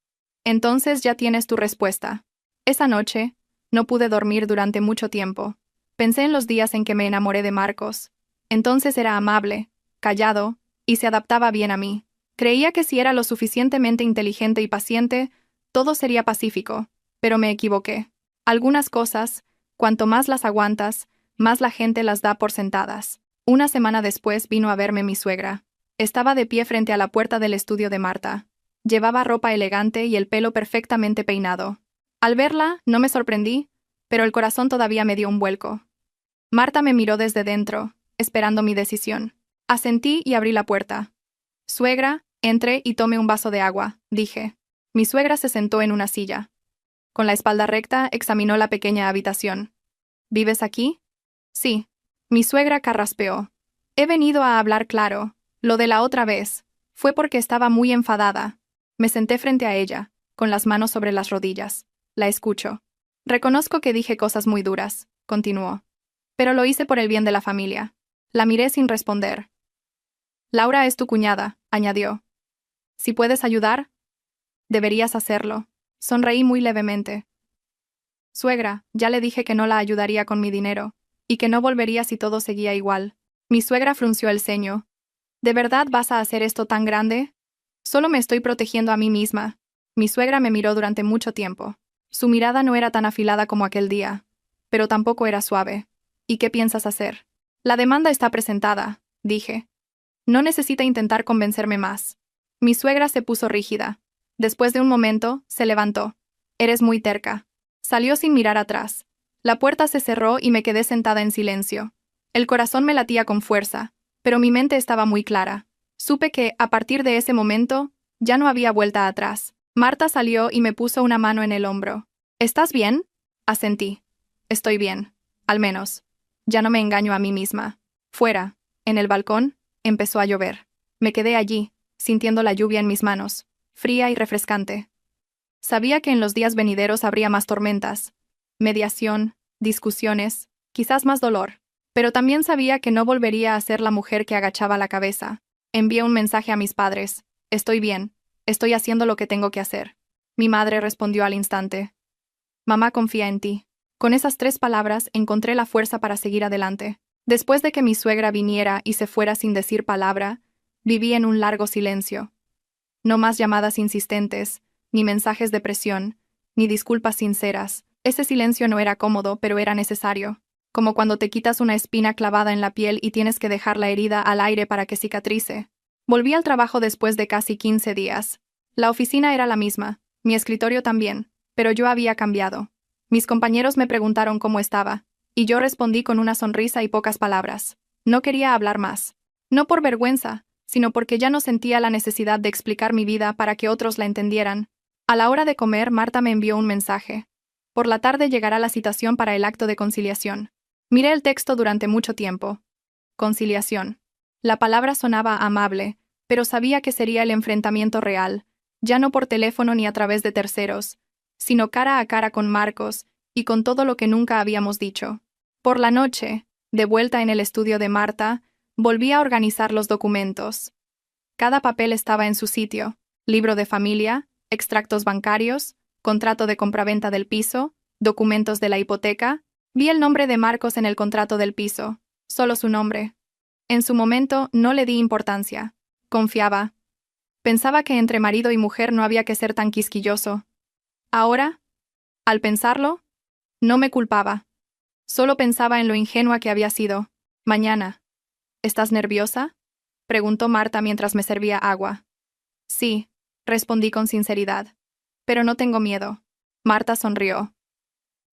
Entonces ya tienes tu respuesta. Esa noche, no pude dormir durante mucho tiempo. Pensé en los días en que me enamoré de Marcos. Entonces era amable, callado, y se adaptaba bien a mí. Creía que si era lo suficientemente inteligente y paciente, todo sería pacífico, pero me equivoqué. Algunas cosas, cuanto más las aguantas, más la gente las da por sentadas. Una semana después vino a verme mi suegra. Estaba de pie frente a la puerta del estudio de Marta. Llevaba ropa elegante y el pelo perfectamente peinado. Al verla, no me sorprendí, pero el corazón todavía me dio un vuelco. Marta me miró desde dentro, esperando mi decisión. Asentí y abrí la puerta. Suegra, entre y tome un vaso de agua, dije. Mi suegra se sentó en una silla. Con la espalda recta, examinó la pequeña habitación. ¿Vives aquí? Sí. Mi suegra carraspeó. He venido a hablar claro. Lo de la otra vez. Fue porque estaba muy enfadada. Me senté frente a ella, con las manos sobre las rodillas. La escucho. Reconozco que dije cosas muy duras, continuó. Pero lo hice por el bien de la familia. La miré sin responder. Laura es tu cuñada, añadió. Si puedes ayudar, deberías hacerlo. Sonreí muy levemente. Suegra, ya le dije que no la ayudaría con mi dinero, y que no volvería si todo seguía igual. Mi suegra frunció el ceño. ¿De verdad vas a hacer esto tan grande? Solo me estoy protegiendo a mí misma. Mi suegra me miró durante mucho tiempo. Su mirada no era tan afilada como aquel día, pero tampoco era suave. ¿Y qué piensas hacer? La demanda está presentada, dije. No necesita intentar convencerme más. Mi suegra se puso rígida. Después de un momento, se levantó. Eres muy terca. Salió sin mirar atrás. La puerta se cerró y me quedé sentada en silencio. El corazón me latía con fuerza, pero mi mente estaba muy clara. Supe que, a partir de ese momento, ya no había vuelta atrás. Marta salió y me puso una mano en el hombro. ¿Estás bien? Asentí. Estoy bien. Al menos. Ya no me engaño a mí misma. Fuera, en el balcón, empezó a llover. Me quedé allí, sintiendo la lluvia en mis manos, fría y refrescante. Sabía que en los días venideros habría más tormentas, mediación, discusiones, quizás más dolor. Pero también sabía que no volvería a ser la mujer que agachaba la cabeza. Envié un mensaje a mis padres. Estoy bien. Estoy haciendo lo que tengo que hacer. Mi madre respondió al instante. Mamá confía en ti. Con esas 3 palabras encontré la fuerza para seguir adelante. Después de que mi suegra viniera y se fuera sin decir palabra, viví en un largo silencio. No más llamadas insistentes, ni mensajes de presión, ni disculpas sinceras. Ese silencio no era cómodo, pero era necesario. Como cuando te quitas una espina clavada en la piel y tienes que dejar la herida al aire para que cicatrice. Volví al trabajo después de casi 15 días. La oficina era la misma, mi escritorio también, pero yo había cambiado. Mis compañeros me preguntaron cómo estaba, y yo respondí con una sonrisa y pocas palabras. No quería hablar más. No por vergüenza, sino porque ya no sentía la necesidad de explicar mi vida para que otros la entendieran. A la hora de comer, Marta me envió un mensaje. Por la tarde llegará la citación para el acto de conciliación. Miré el texto durante mucho tiempo. Conciliación. La palabra sonaba amable, pero sabía que sería el enfrentamiento real, ya no por teléfono ni a través de terceros, sino cara a cara con Marcos, y con todo lo que nunca habíamos dicho. Por la noche, de vuelta en el estudio de Marta, volví a organizar los documentos. Cada papel estaba en su sitio: libro de familia, extractos bancarios, contrato de compraventa del piso, documentos de la hipoteca. Vi el nombre de Marcos en el contrato del piso, solo su nombre. En su momento no le di importancia. Confiaba. Pensaba que entre marido y mujer no había que ser tan quisquilloso. Ahora, al pensarlo, no me culpaba. Solo pensaba en lo ingenua que había sido. Mañana. ¿Estás nerviosa?, preguntó Marta mientras me servía agua. Sí, respondí con sinceridad. Pero no tengo miedo. Marta sonrió.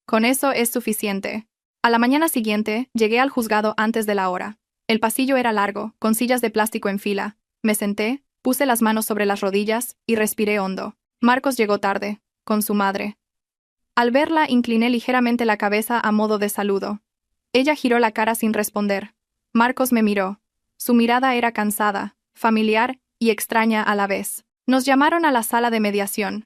Con eso es suficiente. A la mañana siguiente, llegué al juzgado antes de la hora. El pasillo era largo, con sillas de plástico en fila. Me senté, puse las manos sobre las rodillas y respiré hondo. Marcos llegó tarde, con su madre. Al verla, incliné ligeramente la cabeza a modo de saludo. Ella giró la cara sin responder. Marcos me miró. Su mirada era cansada, familiar y extraña a la vez. Nos llamaron a la sala de mediación.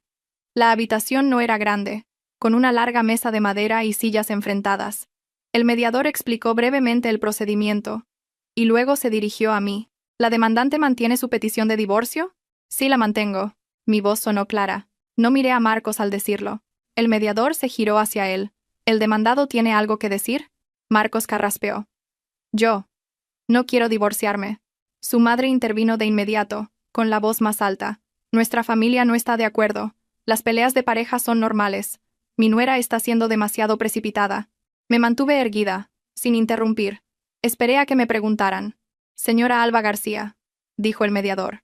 La habitación no era grande, con una larga mesa de madera y sillas enfrentadas. El mediador explicó brevemente el procedimiento, y luego se dirigió a mí. ¿La demandante mantiene su petición de divorcio? Sí, la mantengo. Mi voz sonó clara. No miré a Marcos al decirlo. El mediador se giró hacia él. ¿El demandado tiene algo que decir? Marcos carraspeó. Yo. No quiero divorciarme. Su madre intervino de inmediato, con la voz más alta. Nuestra familia no está de acuerdo. Las peleas de pareja son normales. Mi nuera está siendo demasiado precipitada. Me mantuve erguida, sin interrumpir. Esperé a que me preguntaran. Señora Alba García, dijo el mediador.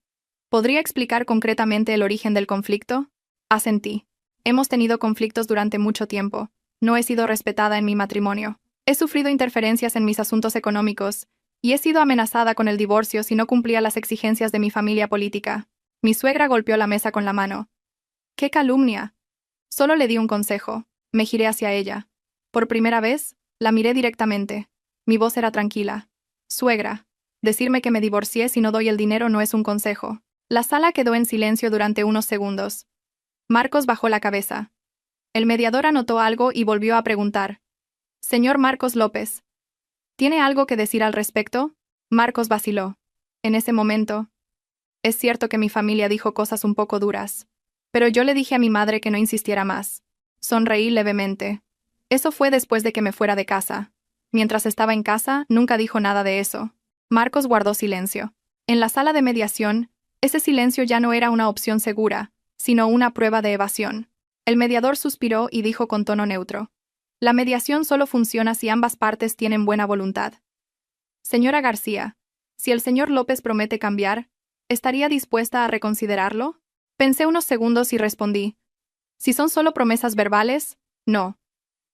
¿Podría explicar concretamente el origen del conflicto? Asentí. Hemos tenido conflictos durante mucho tiempo. No he sido respetada en mi matrimonio. He sufrido interferencias en mis asuntos económicos, y he sido amenazada con el divorcio si no cumplía las exigencias de mi familia política. Mi suegra golpeó la mesa con la mano. ¡Qué calumnia! Solo le di un consejo. Me giré hacia ella. Por primera vez, la miré directamente. Mi voz era tranquila. Suegra, decirme que me divorcié si no doy el dinero no es un consejo. La sala quedó en silencio durante unos segundos. Marcos bajó la cabeza. El mediador anotó algo y volvió a preguntar. Señor Marcos López, ¿tiene algo que decir al respecto? Marcos vaciló. En ese momento, es cierto que mi familia dijo cosas un poco duras, pero yo le dije a mi madre que no insistiera más. Sonreí levemente. Eso fue después de que me fuera de casa. Mientras estaba en casa, nunca dijo nada de eso. Marcos guardó silencio. En la sala de mediación, ese silencio ya no era una opción segura, sino una prueba de evasión. El mediador suspiró y dijo con tono neutro: la mediación solo funciona si ambas partes tienen buena voluntad. Señora García, si el señor López promete cambiar, ¿estaría dispuesta a reconsiderarlo? Pensé unos segundos y respondí: si son solo promesas verbales, no.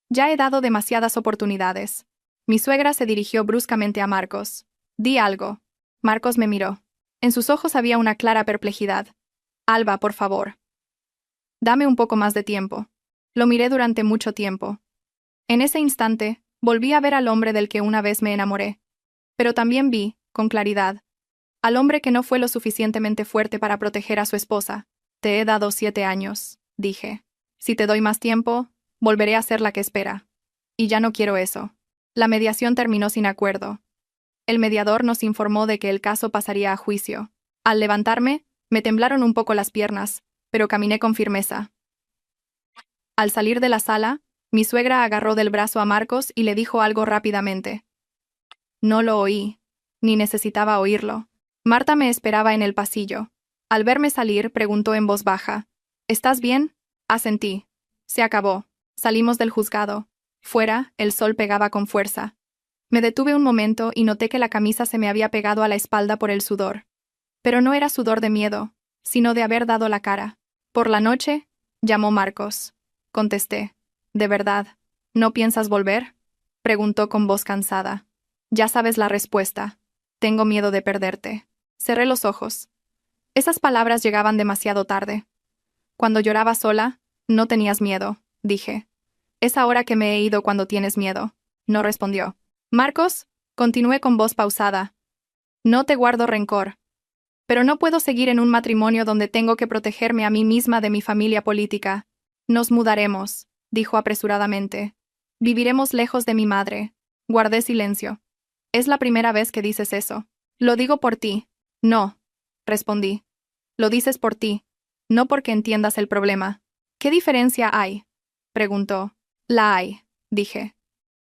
Ya he dado demasiadas oportunidades. Mi suegra se dirigió bruscamente a Marcos. Di algo. Marcos me miró. En sus ojos había una clara perplejidad. Alba, por favor. Dame un poco más de tiempo. Lo miré durante mucho tiempo. En ese instante, volví a ver al hombre del que una vez me enamoré. Pero también vi, con claridad, al hombre que no fue lo suficientemente fuerte para proteger a su esposa. Te he dado 7 años, dije. Si te doy más tiempo, volveré a ser la que espera. Y ya no quiero eso. La mediación terminó sin acuerdo. El mediador nos informó de que el caso pasaría a juicio. Al levantarme, me temblaron un poco las piernas, pero caminé con firmeza. Al salir de la sala, mi suegra agarró del brazo a Marcos y le dijo algo rápidamente. No lo oí, ni necesitaba oírlo. Marta me esperaba en el pasillo. Al verme salir, preguntó en voz baja: ¿estás bien? Asentí. Se acabó. Salimos del juzgado. Fuera, el sol pegaba con fuerza. Me detuve un momento y noté que la camisa se me había pegado a la espalda por el sudor. Pero no era sudor de miedo, sino de haber dado la cara. Por la noche, llamó Marcos. Contesté. ¿De verdad? ¿No piensas volver? Preguntó con voz cansada. Ya sabes la respuesta. Tengo miedo de perderte. Cerré los ojos. Esas palabras llegaban demasiado tarde. Cuando lloraba sola, no tenías miedo, dije. Es ahora que me he ido cuando tienes miedo. No respondió. Marcos, continué con voz pausada. No te guardo rencor. Pero no puedo seguir en un matrimonio donde tengo que protegerme a mí misma de mi familia política. Nos mudaremos, dijo apresuradamente. Viviremos lejos de mi madre. Guardé silencio. Es la primera vez que dices eso. Lo digo por ti. No, respondí. Lo dices por ti, no porque entiendas el problema. ¿Qué diferencia hay? Preguntó. La hay, dije.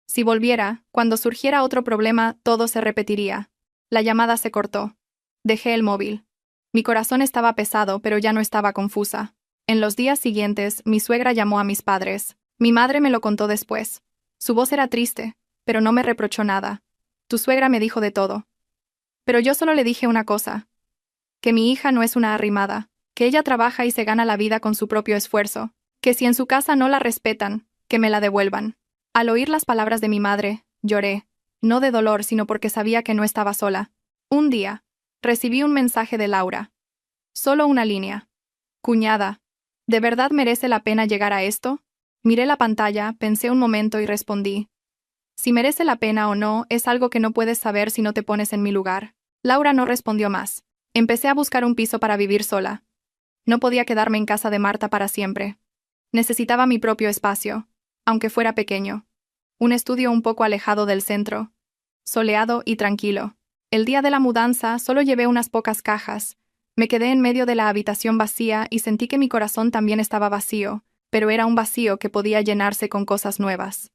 Si volviera, cuando surgiera otro problema, todo se repetiría. La llamada se cortó. Dejé el móvil. Mi corazón estaba pesado, pero ya no estaba confusa. En los días siguientes, mi suegra llamó a mis padres. Mi madre me lo contó después. Su voz era triste, pero no me reprochó nada. Tu suegra me dijo de todo. Pero yo solo le dije una cosa. Que mi hija no es una arrimada, que ella trabaja y se gana la vida con su propio esfuerzo, que si en su casa no la respetan, que me la devuelvan. Al oír las palabras de mi madre, lloré, no de dolor sino porque sabía que no estaba sola. Un día, recibí un mensaje de Laura. Solo una línea. Cuñada, ¿de verdad merece la pena llegar a esto? Miré la pantalla, pensé un momento y respondí. Si merece la pena o no, es algo que no puedes saber si no te pones en mi lugar. Laura no respondió más. Empecé a buscar un piso para vivir sola. No podía quedarme en casa de Marta para siempre. Necesitaba mi propio espacio, aunque fuera pequeño. Un estudio un poco alejado del centro, soleado y tranquilo. El día de la mudanza solo llevé unas pocas cajas. Me quedé en medio de la habitación vacía y sentí que mi corazón también estaba vacío, pero era un vacío que podía llenarse con cosas nuevas.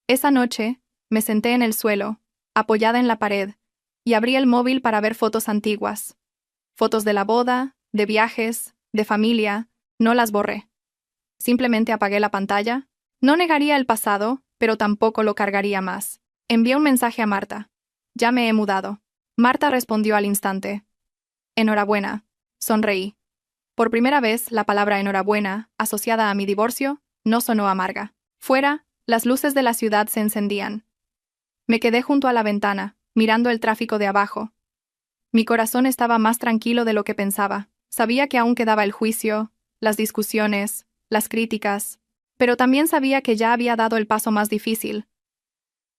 Esa noche, me senté en el suelo, apoyada en la pared, y abrí el móvil para ver fotos antiguas. Fotos de la boda, de viajes, de familia, no las borré. Simplemente apagué la pantalla. No negaría el pasado, pero tampoco lo cargaría más. Envié un mensaje a Marta. Ya me he mudado. Marta respondió al instante. Enhorabuena. Sonreí. Por primera vez, la palabra enhorabuena, asociada a mi divorcio, no sonó amarga. Fuera, las luces de la ciudad se encendían. Me quedé junto a la ventana, mirando el tráfico de abajo. Mi corazón estaba más tranquilo de lo que pensaba. Sabía que aún quedaba el juicio, las discusiones, las críticas, pero también sabía que ya había dado el paso más difícil.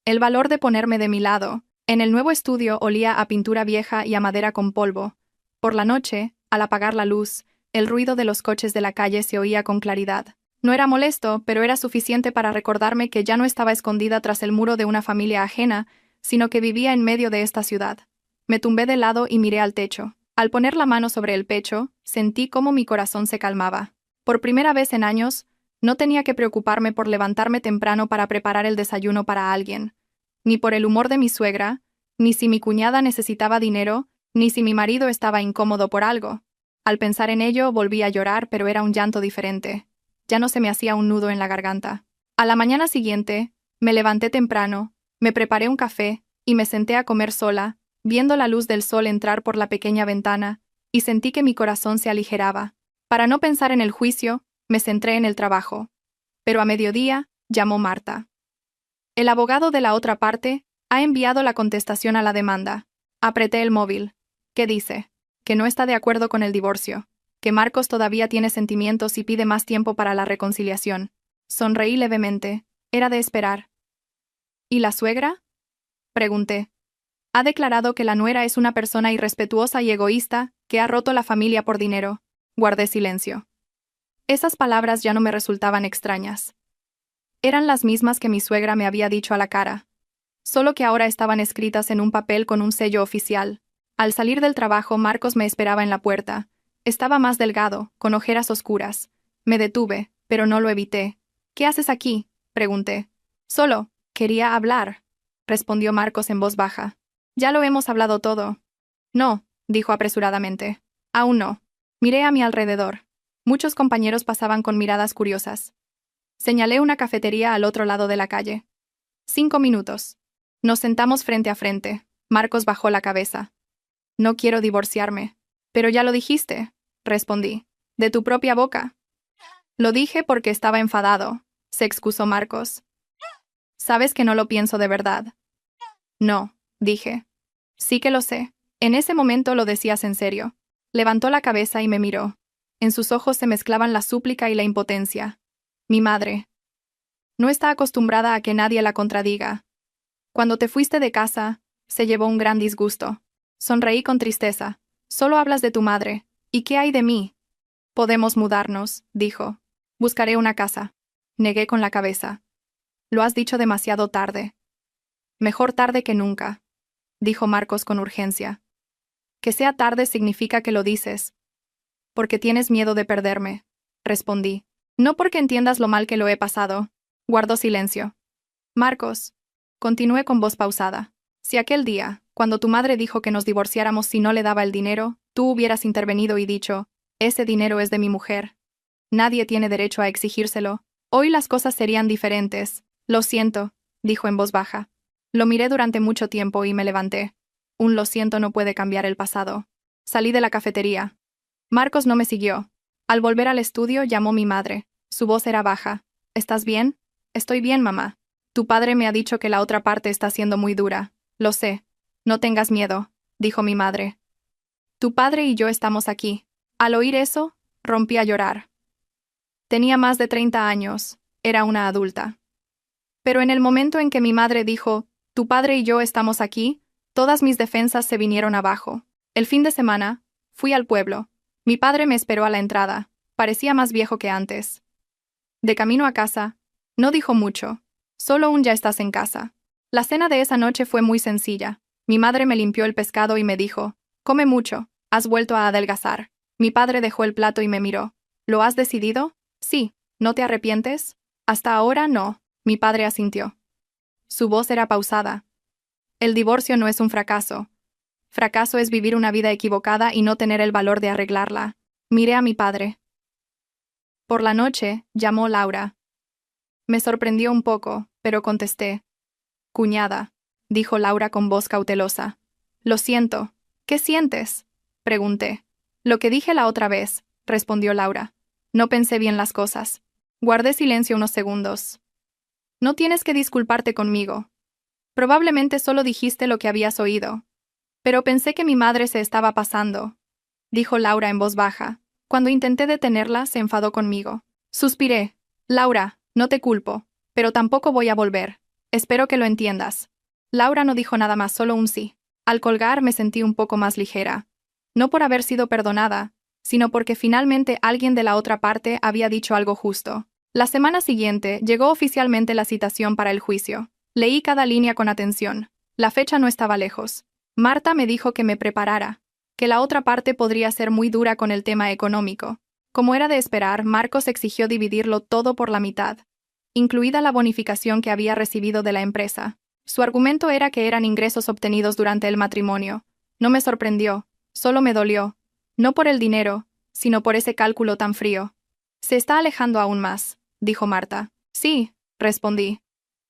El valor de ponerme de mi lado. En el nuevo estudio olía a pintura vieja y a madera con polvo. Por la noche, al apagar la luz, el ruido de los coches de la calle se oía con claridad. No era molesto, pero era suficiente para recordarme que ya no estaba escondida tras el muro de una familia ajena, sino que vivía en medio de esta ciudad. Me tumbé de lado y miré al techo. Al poner la mano sobre el pecho, sentí cómo mi corazón se calmaba. Por primera vez en años, No tenía que preocuparme por levantarme temprano para preparar el desayuno para alguien, ni por el humor de mi suegra, ni si mi cuñada necesitaba dinero, ni si mi marido estaba incómodo por algo. Al pensar en ello, volví a llorar, pero era un llanto diferente. Ya no se me hacía un nudo en la garganta. A la mañana siguiente, me levanté temprano, me preparé un café, y me senté a comer sola, viendo la luz del sol entrar por la pequeña ventana, y sentí que mi corazón se aligeraba. Para no pensar en el juicio, me centré en el trabajo. Pero a mediodía, llamó Marta. El abogado de la otra parte ha enviado la contestación a la demanda. Apreté el móvil. ¿Qué dice? Que no está de acuerdo con el divorcio, que Marcos todavía tiene sentimientos y pide más tiempo para la reconciliación. Sonreí levemente. Era de esperar. ¿Y la suegra? Pregunté. Ha declarado que la nuera es una persona irrespetuosa y egoísta, que ha roto la familia por dinero. Guardé silencio. Esas palabras ya no me resultaban extrañas. Eran las mismas que mi suegra me había dicho a la cara, solo que ahora estaban escritas en un papel con un sello oficial. Al salir del trabajo, Marcos me esperaba en la puerta. Estaba más delgado, con ojeras oscuras. Me detuve, pero no lo evité. ¿Qué haces aquí?, pregunté. Solo, quería hablar, respondió Marcos en voz baja. Ya lo hemos hablado todo. No, dijo apresuradamente. Aún no. Miré a mi alrededor. Muchos compañeros pasaban con miradas curiosas. Señalé una cafetería al otro lado de la calle. 5 minutos. Nos sentamos frente a frente. Marcos bajó la cabeza. No quiero divorciarme. Pero ya lo dijiste, respondí. De tu propia boca. Lo dije porque estaba enfadado, se excusó Marcos. Sabes que no lo pienso de verdad. No, dije. Sí que lo sé. En ese momento lo decías en serio. Levantó la cabeza y me miró. En sus ojos se mezclaban la súplica y la impotencia. Mi madre. No está acostumbrada a que nadie la contradiga. Cuando te fuiste de casa, se llevó un gran disgusto. Sonreí con tristeza. Solo hablas de tu madre. ¿Y qué hay de mí? Podemos mudarnos, dijo. Buscaré una casa. Negué con la cabeza. Lo has dicho demasiado tarde. Mejor tarde que nunca, dijo Marcos con urgencia. Que sea tarde significa que lo dices. Porque tienes miedo de perderme, respondí. No porque entiendas lo mal que lo he pasado. Guardó silencio. Marcos, continué con voz pausada. Si aquel día, cuando tu madre dijo que nos divorciáramos si no le daba el dinero, tú hubieras intervenido y dicho, ese dinero es de mi mujer. Nadie tiene derecho a exigírselo. Hoy las cosas serían diferentes. Lo siento, dijo en voz baja. Lo miré durante mucho tiempo y me levanté. Un lo siento no puede cambiar el pasado. Salí de la cafetería. Marcos no me siguió. Al volver al estudio llamó mi madre. Su voz era baja. ¿Estás bien? Estoy bien, mamá. Tu padre me ha dicho que la otra parte está siendo muy dura. Lo sé. No tengas miedo, dijo mi madre. Tu padre y yo estamos aquí. Al oír eso, rompí a llorar. Tenía más de 30 años. Era una adulta. Pero en el momento en que mi madre dijo, tu padre y yo estamos aquí, todas mis defensas se vinieron abajo. El fin de semana, fui al pueblo. Mi padre me esperó a la entrada. Parecía más viejo que antes. De camino a casa, no dijo mucho. Solo un ya estás en casa. La cena de esa noche fue muy sencilla. Mi madre me limpió el pescado y me dijo, come mucho, has vuelto a adelgazar. Mi padre dejó el plato y me miró. ¿Lo has decidido? Sí. ¿No te arrepientes? Hasta ahora no. Mi padre asintió. Su voz era pausada. El divorcio no es un fracaso. Fracaso es vivir una vida equivocada y no tener el valor de arreglarla. Miré a mi padre. Por la noche, llamó Laura. Me sorprendió un poco, pero contesté. Cuñada, dijo Laura con voz cautelosa. Lo siento. ¿Qué sientes?, pregunté. Lo que dije la otra vez, respondió Laura. No pensé bien las cosas. Guardé silencio unos segundos. No tienes que disculparte conmigo. Probablemente solo dijiste lo que habías oído. Pero pensé que mi madre se estaba pasando, dijo Laura en voz baja. Cuando intenté detenerla, se enfadó conmigo. Suspiré. Laura, no te culpo, pero tampoco voy a volver. Espero que lo entiendas. Laura no dijo nada más, solo un sí. Al colgar me sentí un poco más ligera. No por haber sido perdonada, sino porque finalmente alguien de la otra parte había dicho algo justo. La semana siguiente llegó oficialmente la citación para el juicio. Leí cada línea con atención. La fecha no estaba lejos. Marta me dijo que me preparara, que la otra parte podría ser muy dura con el tema económico. Como era de esperar, Marcos exigió dividirlo todo por la mitad, incluida la bonificación que había recibido de la empresa. Su argumento era que eran ingresos obtenidos durante el matrimonio. No me sorprendió, solo me dolió. No por el dinero, sino por ese cálculo tan frío. Se está alejando aún más, dijo Marta. Sí, respondí.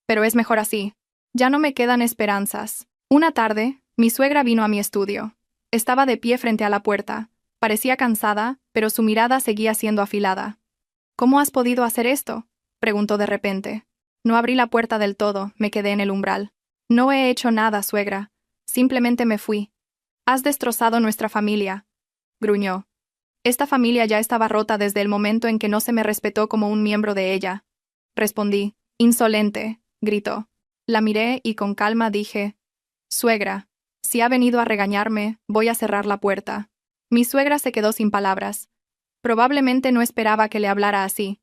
Pero es mejor así. Ya no me quedan esperanzas. Una tarde, mi suegra vino a mi estudio. Estaba de pie frente a la puerta. Parecía cansada, pero su mirada seguía siendo afilada. ¿Cómo has podido hacer esto?, preguntó de repente. No abrí la puerta del todo, me quedé en el umbral. No he hecho nada, suegra. Simplemente me fui. Has destrozado nuestra familia, gruñó. Esta familia ya estaba rota desde el momento en que no se me respetó como un miembro de ella. Respondí. Insolente, gritó. La miré y con calma dije: Suegra, si ha venido a regañarme, voy a cerrar la puerta. Mi suegra se quedó sin palabras. Probablemente no esperaba que le hablara así.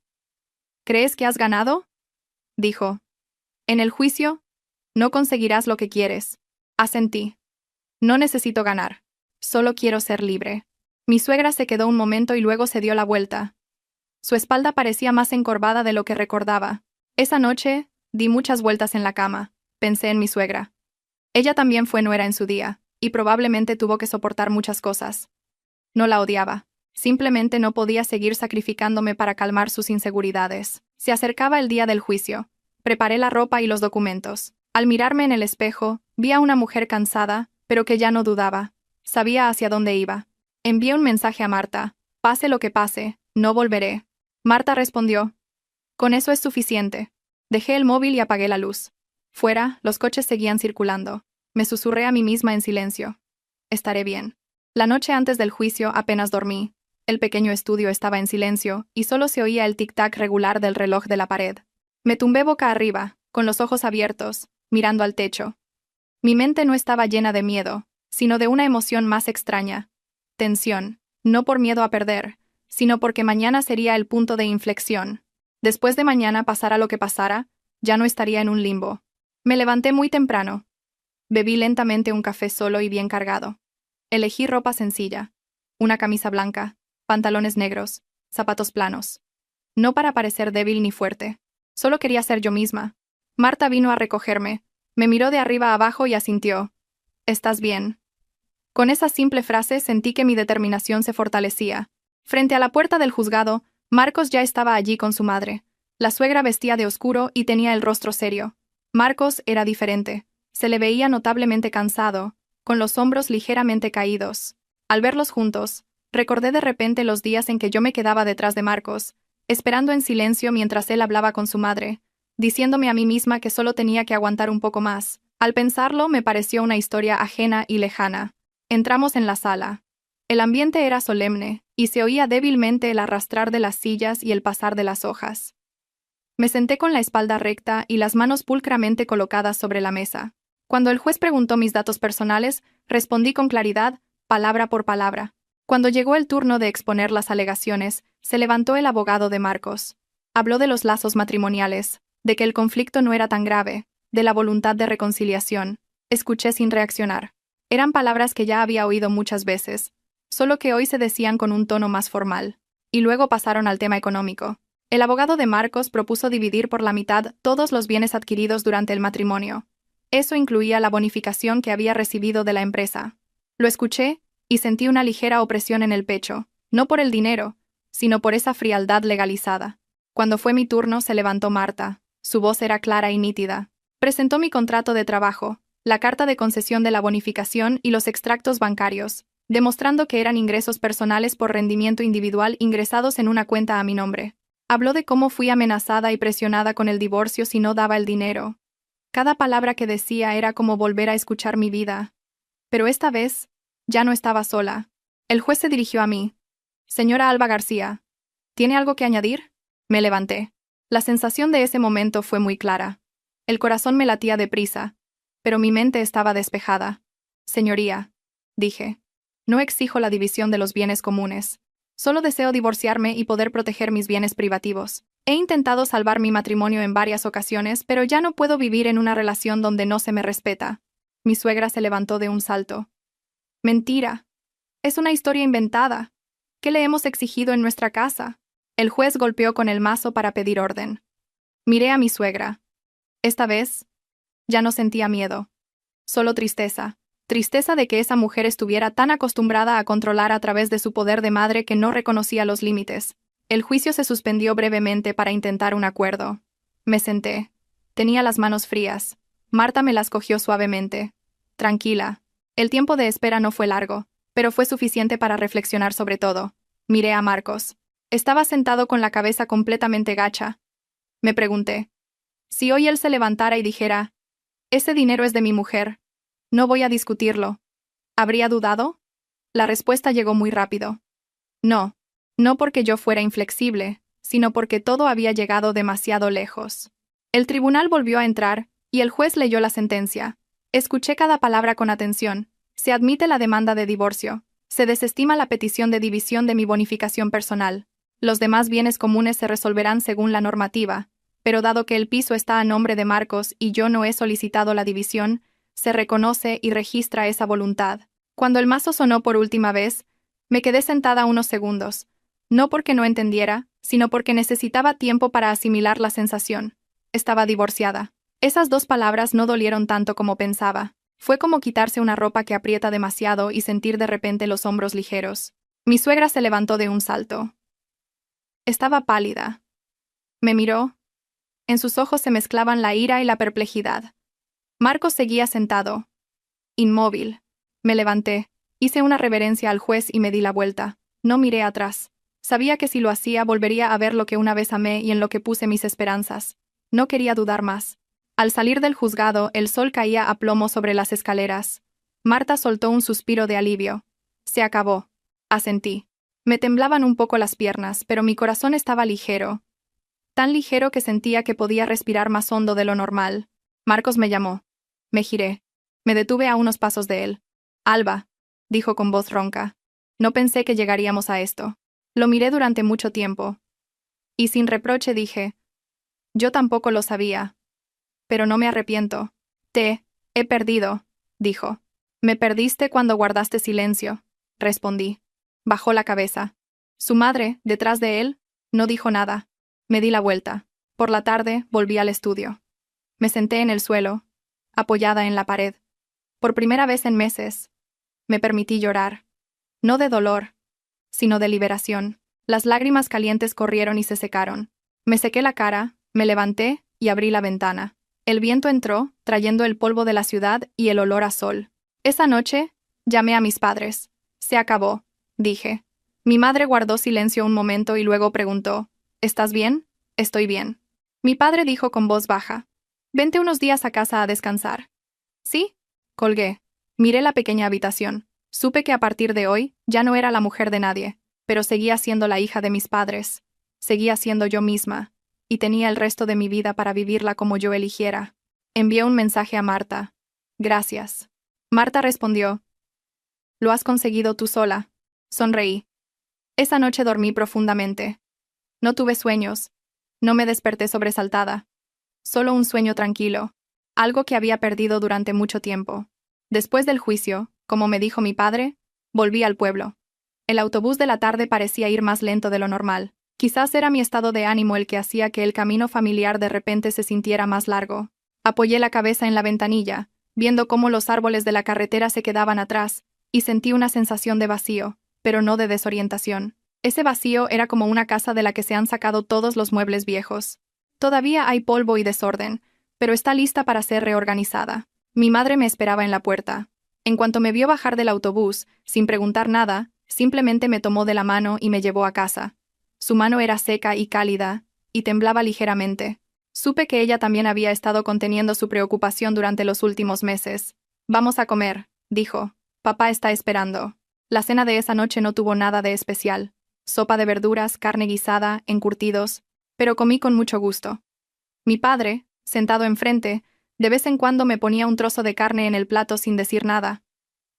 ¿Crees que has ganado?, dijo. En el juicio, no conseguirás lo que quieres. Asentí. No necesito ganar. Solo quiero ser libre. Mi suegra se quedó un momento y luego se dio la vuelta. Su espalda parecía más encorvada de lo que recordaba. Esa noche, di muchas vueltas en la cama. Pensé en mi suegra. Ella también fue nuera en su día, y probablemente tuvo que soportar muchas cosas. No la odiaba. Simplemente no podía seguir sacrificándome para calmar sus inseguridades. Se acercaba el día del juicio. Preparé la ropa y los documentos. Al mirarme en el espejo, vi a una mujer cansada, pero que ya no dudaba. Sabía hacia dónde iba. Envié un mensaje a Marta. Pase lo que pase, no volveré. Marta respondió. Con eso es suficiente. Dejé el móvil y apagué la luz. Fuera, los coches seguían circulando. Me susurré a mí misma en silencio. Estaré bien. La noche antes del juicio apenas dormí. El pequeño estudio estaba en silencio, y solo se oía el tic-tac regular del reloj de la pared. Me tumbé boca arriba, con los ojos abiertos, mirando al techo. Mi mente no estaba llena de miedo, sino de una emoción más extraña. Tensión, no por miedo a perder, sino porque mañana sería el punto de inflexión. Después de mañana, pasara lo que pasara, ya no estaría en un limbo. Me levanté muy temprano. Bebí lentamente un café solo y bien cargado. Elegí ropa sencilla. Una camisa blanca, pantalones negros, zapatos planos. No para parecer débil ni fuerte. Solo quería ser yo misma. Marta vino a recogerme. Me miró de arriba a abajo y asintió. ¿Estás bien? Con esa simple frase sentí que mi determinación se fortalecía. Frente a la puerta del juzgado, Marcos ya estaba allí con su madre. La suegra vestía de oscuro y tenía el rostro serio. Marcos era diferente. Se le veía notablemente cansado, con los hombros ligeramente caídos. Al verlos juntos, recordé de repente los días en que yo me quedaba detrás de Marcos, esperando en silencio mientras él hablaba con su madre, diciéndome a mí misma que solo tenía que aguantar un poco más. Al pensarlo, me pareció una historia ajena y lejana. Entramos en la sala. El ambiente era solemne, y se oía débilmente el arrastrar de las sillas y el pasar de las hojas. Me senté con la espalda recta y las manos pulcramente colocadas sobre la mesa. Cuando el juez preguntó mis datos personales, respondí con claridad, palabra por palabra. Cuando llegó el turno de exponer las alegaciones, se levantó el abogado de Marcos. Habló de los lazos matrimoniales, de que el conflicto no era tan grave, de la voluntad de reconciliación. Escuché sin reaccionar. Eran palabras que ya había oído muchas veces, solo que hoy se decían con un tono más formal. Y luego pasaron al tema económico. El abogado de Marcos propuso dividir por la mitad todos los bienes adquiridos durante el matrimonio. Eso incluía la bonificación que había recibido de la empresa. Lo escuché, y sentí una ligera opresión en el pecho, no por el dinero, sino por esa frialdad legalizada. Cuando fue mi turno, se levantó Marta. Su voz era clara y nítida. Presentó mi contrato de trabajo, la carta de concesión de la bonificación y los extractos bancarios, demostrando que eran ingresos personales por rendimiento individual ingresados en una cuenta a mi nombre. Habló de cómo fui amenazada y presionada con el divorcio si no daba el dinero. Cada palabra que decía era como volver a escuchar mi vida. Pero esta vez, ya no estaba sola. El juez se dirigió a mí. Señora Alba García, ¿tiene algo que añadir? Me levanté. La sensación de ese momento fue muy clara. El corazón me latía deprisa, pero mi mente estaba despejada. Señoría, dije, no exijo la división de los bienes comunes. Solo deseo divorciarme y poder proteger mis bienes privativos. He intentado salvar mi matrimonio en varias ocasiones, pero ya no puedo vivir en una relación donde no se me respeta. Mi suegra se levantó de un salto. Mentira. Es una historia inventada. ¿Qué le hemos exigido en nuestra casa? El juez golpeó con el mazo para pedir orden. Miré a mi suegra. Esta vez, ya no sentía miedo. Solo tristeza. Tristeza de que esa mujer estuviera tan acostumbrada a controlar a través de su poder de madre que no reconocía los límites. El juicio se suspendió brevemente para intentar un acuerdo. Me senté. Tenía las manos frías. Marta me las cogió suavemente. Tranquila. El tiempo de espera no fue largo, pero fue suficiente para reflexionar sobre todo. Miré a Marcos. Estaba sentado con la cabeza completamente gacha. Me pregunté. Si hoy él se levantara y dijera, «Ese dinero es de mi mujer. No voy a discutirlo». ¿Habría dudado? La respuesta llegó muy rápido. No. No porque yo fuera inflexible, sino porque todo había llegado demasiado lejos. El tribunal volvió a entrar, y el juez leyó la sentencia. Escuché cada palabra con atención. Se admite la demanda de divorcio. Se desestima la petición de división de mi bonificación personal. Los demás bienes comunes se resolverán según la normativa, pero dado que el piso está a nombre de Marcos y yo no he solicitado la división, se reconoce y registra esa voluntad. Cuando el mazo sonó por última vez, me quedé sentada unos segundos, no porque no entendiera, sino porque necesitaba tiempo para asimilar la sensación. Estaba divorciada. Esas dos palabras no dolieron tanto como pensaba. Fue como quitarse una ropa que aprieta demasiado y sentir de repente los hombros ligeros. Mi suegra se levantó de un salto. Estaba pálida. Me miró. En sus ojos se mezclaban la ira y la perplejidad. Marcos seguía sentado. Inmóvil. Me levanté. Hice una reverencia al juez y me di la vuelta. No miré atrás. Sabía que si lo hacía volvería a ver lo que una vez amé y en lo que puse mis esperanzas. No quería dudar más. Al salir del juzgado, el sol caía a plomo sobre las escaleras. Marta soltó un suspiro de alivio. Se acabó. Asentí. Me temblaban un poco las piernas, pero mi corazón estaba ligero. Tan ligero que sentía que podía respirar más hondo de lo normal. Marcos me llamó. Me giré. Me detuve a unos pasos de él. «Alba», dijo con voz ronca. No pensé que llegaríamos a esto. Lo miré durante mucho tiempo. Y sin reproche dije, «Yo tampoco lo sabía. Pero no me arrepiento». «Te he perdido», dijo. «Me perdiste cuando guardaste silencio», respondí. Bajó la cabeza. Su madre, detrás de él, no dijo nada. Me di la vuelta. Por la tarde, volví al estudio. Me senté en el suelo, apoyada en la pared. Por primera vez en meses, me permití llorar. No de dolor, sino de liberación. Las lágrimas calientes corrieron y se secaron. Me sequé la cara, me levanté y abrí la ventana. El viento entró, trayendo el polvo de la ciudad y el olor a sol. Esa noche, llamé a mis padres. «Se acabó», dije. Mi madre guardó silencio un momento y luego preguntó, «¿Estás bien?» «Estoy bien». Mi padre dijo con voz baja, «Vente unos días a casa a descansar». «¿Sí?» Colgué. Miré la pequeña habitación. Supe que a partir de hoy ya no era la mujer de nadie, pero seguía siendo la hija de mis padres. Seguía siendo yo misma, y tenía el resto de mi vida para vivirla como yo eligiera. Envié un mensaje a Marta. «Gracias». Marta respondió, «Lo has conseguido tú sola». Sonreí. Esa noche dormí profundamente. No tuve sueños. No me desperté sobresaltada. Solo un sueño tranquilo. Algo que había perdido durante mucho tiempo. Después del juicio, como me dijo mi padre, volví al pueblo. El autobús de la tarde parecía ir más lento de lo normal. Quizás era mi estado de ánimo el que hacía que el camino familiar de repente se sintiera más largo. Apoyé la cabeza en la ventanilla, viendo cómo los árboles de la carretera se quedaban atrás, y sentí una sensación de vacío, pero no de desorientación. Ese vacío era como una casa de la que se han sacado todos los muebles viejos. Todavía hay polvo y desorden, pero está lista para ser reorganizada. Mi madre me esperaba en la puerta. En cuanto me vio bajar del autobús, sin preguntar nada, simplemente me tomó de la mano y me llevó a casa. Su mano era seca y cálida, y temblaba ligeramente. Supe que ella también había estado conteniendo su preocupación durante los últimos meses. «Vamos a comer», dijo. «Papá está esperando». La cena de esa noche no tuvo nada de especial. Sopa de verduras, carne guisada, encurtidos, pero comí con mucho gusto. Mi padre, sentado enfrente, de vez en cuando me ponía un trozo de carne en el plato sin decir nada.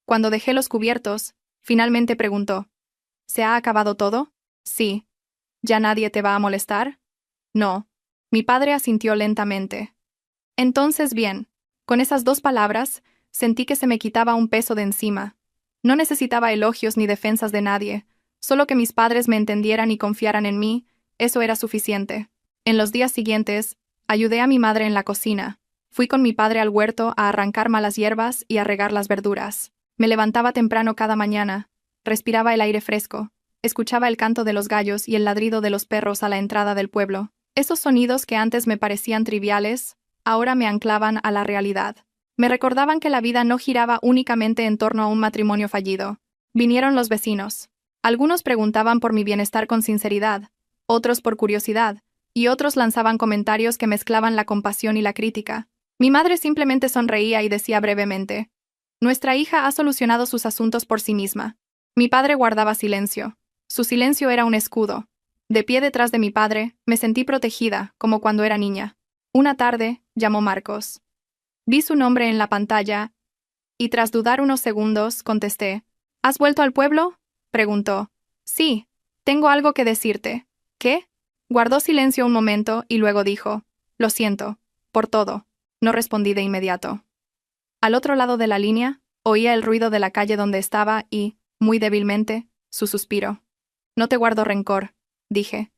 Cuando dejé los cubiertos, finalmente preguntó, «¿Se ha acabado todo?» «Sí». «¿Ya nadie te va a molestar?» «No». Mi padre asintió lentamente. Entonces bien, con esas dos palabras, sentí que se me quitaba un peso de encima. No necesitaba elogios ni defensas de nadie, Solo que mis padres me entendieran y confiaran en mí, eso era suficiente. En los días siguientes, ayudé a mi madre en la cocina. Fui con mi padre al huerto a arrancar malas hierbas y a regar las verduras. Me levantaba temprano cada mañana, respiraba el aire fresco, escuchaba el canto de los gallos y el ladrido de los perros a la entrada del pueblo. Esos sonidos que antes me parecían triviales, ahora me anclaban a la realidad. Me recordaban que la vida no giraba únicamente en torno a un matrimonio fallido. Vinieron los vecinos. Algunos preguntaban por mi bienestar con sinceridad, otros por curiosidad, y otros lanzaban comentarios que mezclaban la compasión y la crítica. Mi madre simplemente sonreía y decía brevemente: «Nuestra hija ha solucionado sus asuntos por sí misma». Mi padre guardaba silencio. Su silencio era un escudo. De pie detrás de mi padre, me sentí protegida, como cuando era niña. Una tarde, llamó Marcos. Vi su nombre en la pantalla, y tras dudar unos segundos, contesté. «¿Has vuelto al pueblo?», preguntó. «Sí, tengo algo que decirte». «¿Qué?». Guardó silencio un momento y luego dijo: «Lo siento, por todo». No respondí de inmediato. Al otro lado de la línea, oía el ruido de la calle donde estaba y, muy débilmente, su suspiro. «No te guardo rencor», dije.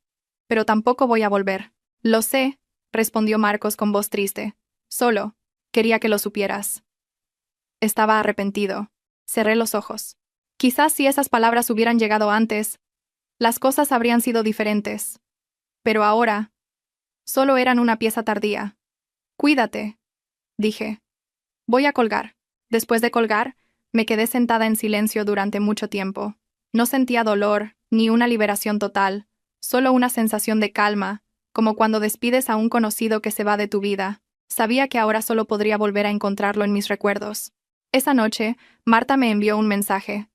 «Pero tampoco voy a volver». «Lo sé», respondió Marcos con voz triste. «Solo quería que lo supieras». Estaba arrepentido. Cerré los ojos. Quizás si esas palabras hubieran llegado antes, las cosas habrían sido diferentes. Pero ahora, solo eran una pieza tardía. «Cuídate», dije. «Voy a colgar». Después de colgar, me quedé sentada en silencio durante mucho tiempo. No sentía dolor, ni una liberación total, solo una sensación de calma, como cuando despides a un conocido que se va de tu vida. Sabía que ahora solo podría volver a encontrarlo en mis recuerdos. Esa noche, Marta me envió un mensaje.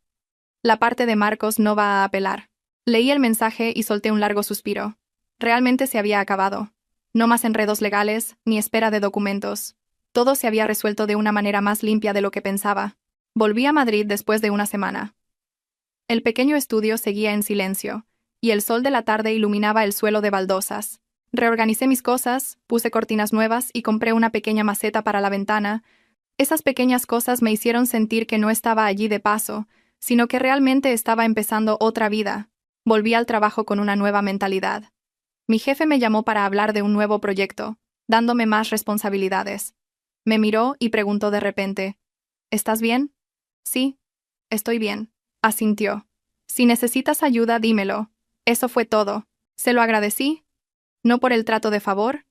La parte de Marcos no va a apelar. Leí el mensaje y solté un largo suspiro. Realmente se había acabado. No más enredos legales, ni espera de documentos. Todo se había resuelto de una manera más limpia de lo que pensaba. Volví a Madrid después de una semana. El pequeño estudio seguía en silencio, y el sol de la tarde iluminaba el suelo de baldosas. Reorganicé mis cosas, puse cortinas nuevas y compré una pequeña maceta para la ventana. Esas pequeñas cosas me hicieron sentir que no estaba allí de paso, sino que realmente estaba empezando otra vida. Volví al trabajo con una nueva mentalidad. Mi jefe me llamó para hablar de un nuevo proyecto, dándome más responsabilidades. Me miró y preguntó de repente: «¿Estás bien?». «Sí, estoy bien», asintió. «Si necesitas ayuda, dímelo». Eso fue todo. Se lo agradecí, no por el trato de favor,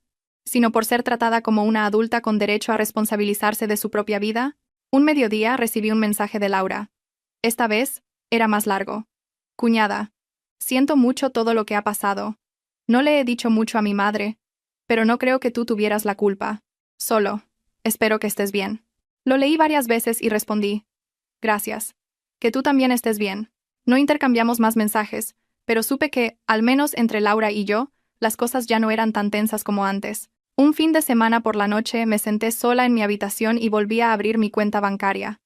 sino por ser tratada como una adulta con derecho a responsabilizarse de su propia vida. Un mediodía recibí un mensaje de Laura. Esta vez, era más largo. «Cuñada, siento mucho todo lo que ha pasado. No le he dicho mucho a mi madre, pero no creo que tú tuvieras la culpa. Solo, espero que estés bien». Lo leí varias veces y respondí: «Gracias. Que tú también estés bien». No intercambiamos más mensajes, pero supe que, al menos entre Laura y yo, las cosas ya no eran tan tensas como antes. Un fin de semana por la noche me senté sola en mi habitación y volví a abrir mi cuenta bancaria.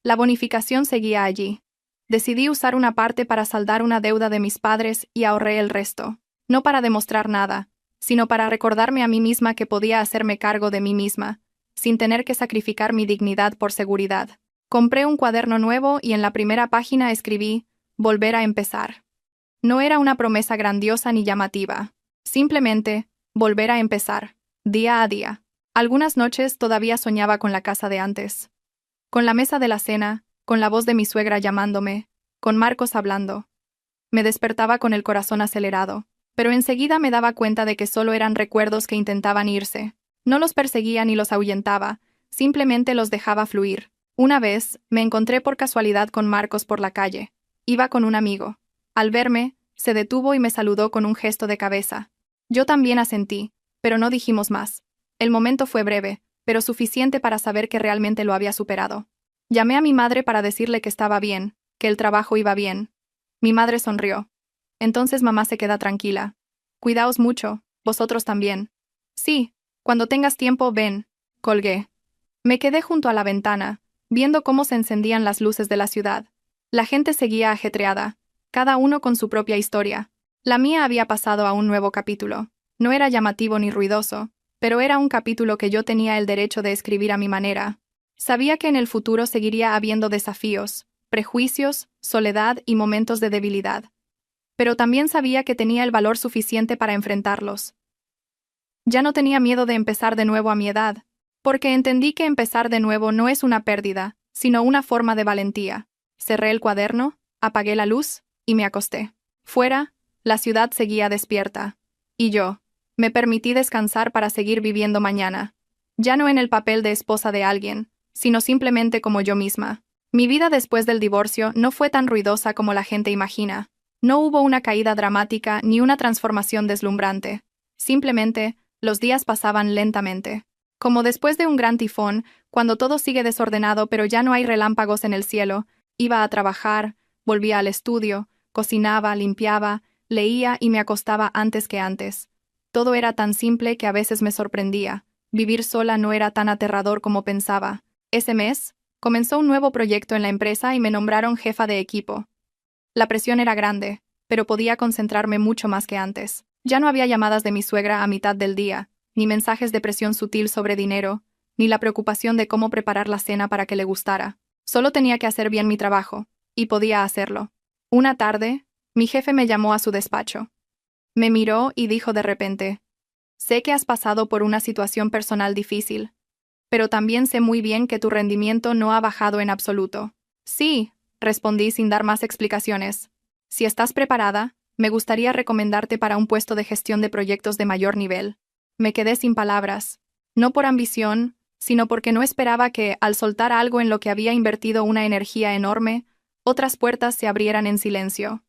La bonificación seguía allí. Decidí usar una parte para saldar una deuda de mis padres y ahorré el resto. No para demostrar nada, sino para recordarme a mí misma que podía hacerme cargo de mí misma, sin tener que sacrificar mi dignidad por seguridad. Compré un cuaderno nuevo y en la primera página escribí: «Volver a empezar». No era una promesa grandiosa ni llamativa. Simplemente, volver a empezar, día a día. Algunas noches todavía soñaba con la casa de antes. Con la mesa de la cena, con la voz de mi suegra llamándome, con Marcos hablando. Me despertaba con el corazón acelerado, pero enseguida me daba cuenta de que solo eran recuerdos que intentaban irse. No los perseguía ni los ahuyentaba, simplemente los dejaba fluir. Una vez, me encontré por casualidad con Marcos por la calle. Iba con un amigo. Al verme, se detuvo y me saludó con un gesto de cabeza. Yo también asentí, pero no dijimos más. El momento fue breve, pero suficiente para saber que realmente lo había superado. Llamé a mi madre para decirle que estaba bien, que el trabajo iba bien. Mi madre sonrió. «Entonces mamá se queda tranquila. Cuidaos mucho, vosotros también». «Sí, cuando tengas tiempo ven», colgué. Me quedé junto a la ventana, viendo cómo se encendían las luces de la ciudad. La gente seguía ajetreada, cada uno con su propia historia. La mía había pasado a un nuevo capítulo. No era llamativo ni ruidoso, pero era un capítulo que yo tenía el derecho de escribir a mi manera. Sabía que en el futuro seguiría habiendo desafíos, prejuicios, soledad y momentos de debilidad, pero también sabía que tenía el valor suficiente para enfrentarlos. Ya no tenía miedo de empezar de nuevo a mi edad, porque entendí que empezar de nuevo no es una pérdida, sino una forma de valentía. Cerré el cuaderno, apagué la luz y me acosté. Fuera, la ciudad seguía despierta. Y yo, me permití descansar para seguir viviendo mañana. Ya no en el papel de esposa de alguien, sino simplemente como yo misma. Mi vida después del divorcio no fue tan ruidosa como la gente imagina. No hubo una caída dramática ni una transformación deslumbrante. Simplemente, los días pasaban lentamente. Como después de un gran tifón, cuando todo sigue desordenado pero ya no hay relámpagos en el cielo, iba a trabajar, volvía al estudio, cocinaba, limpiaba, leía y me acostaba antes que antes. Todo era tan simple que a veces me sorprendía. Vivir sola no era tan aterrador como pensaba. Ese mes, comenzó un nuevo proyecto en la empresa y me nombraron jefa de equipo. La presión era grande, pero podía concentrarme mucho más que antes. Ya no había llamadas de mi suegra a mitad del día, ni mensajes de presión sutil sobre dinero, ni la preocupación de cómo preparar la cena para que le gustara. Solo tenía que hacer bien mi trabajo, y podía hacerlo. Una tarde, mi jefe me llamó a su despacho. Me miró y dijo de repente: «Sé que has pasado por una situación personal difícil, pero también sé muy bien que tu rendimiento no ha bajado en absoluto». «Sí», respondí sin dar más explicaciones. «Si estás preparada, me gustaría recomendarte para un puesto de gestión de proyectos de mayor nivel». Me quedé sin palabras, no por ambición, sino porque no esperaba que, al soltar algo en lo que había invertido una energía enorme, otras puertas se abrieran en silencio.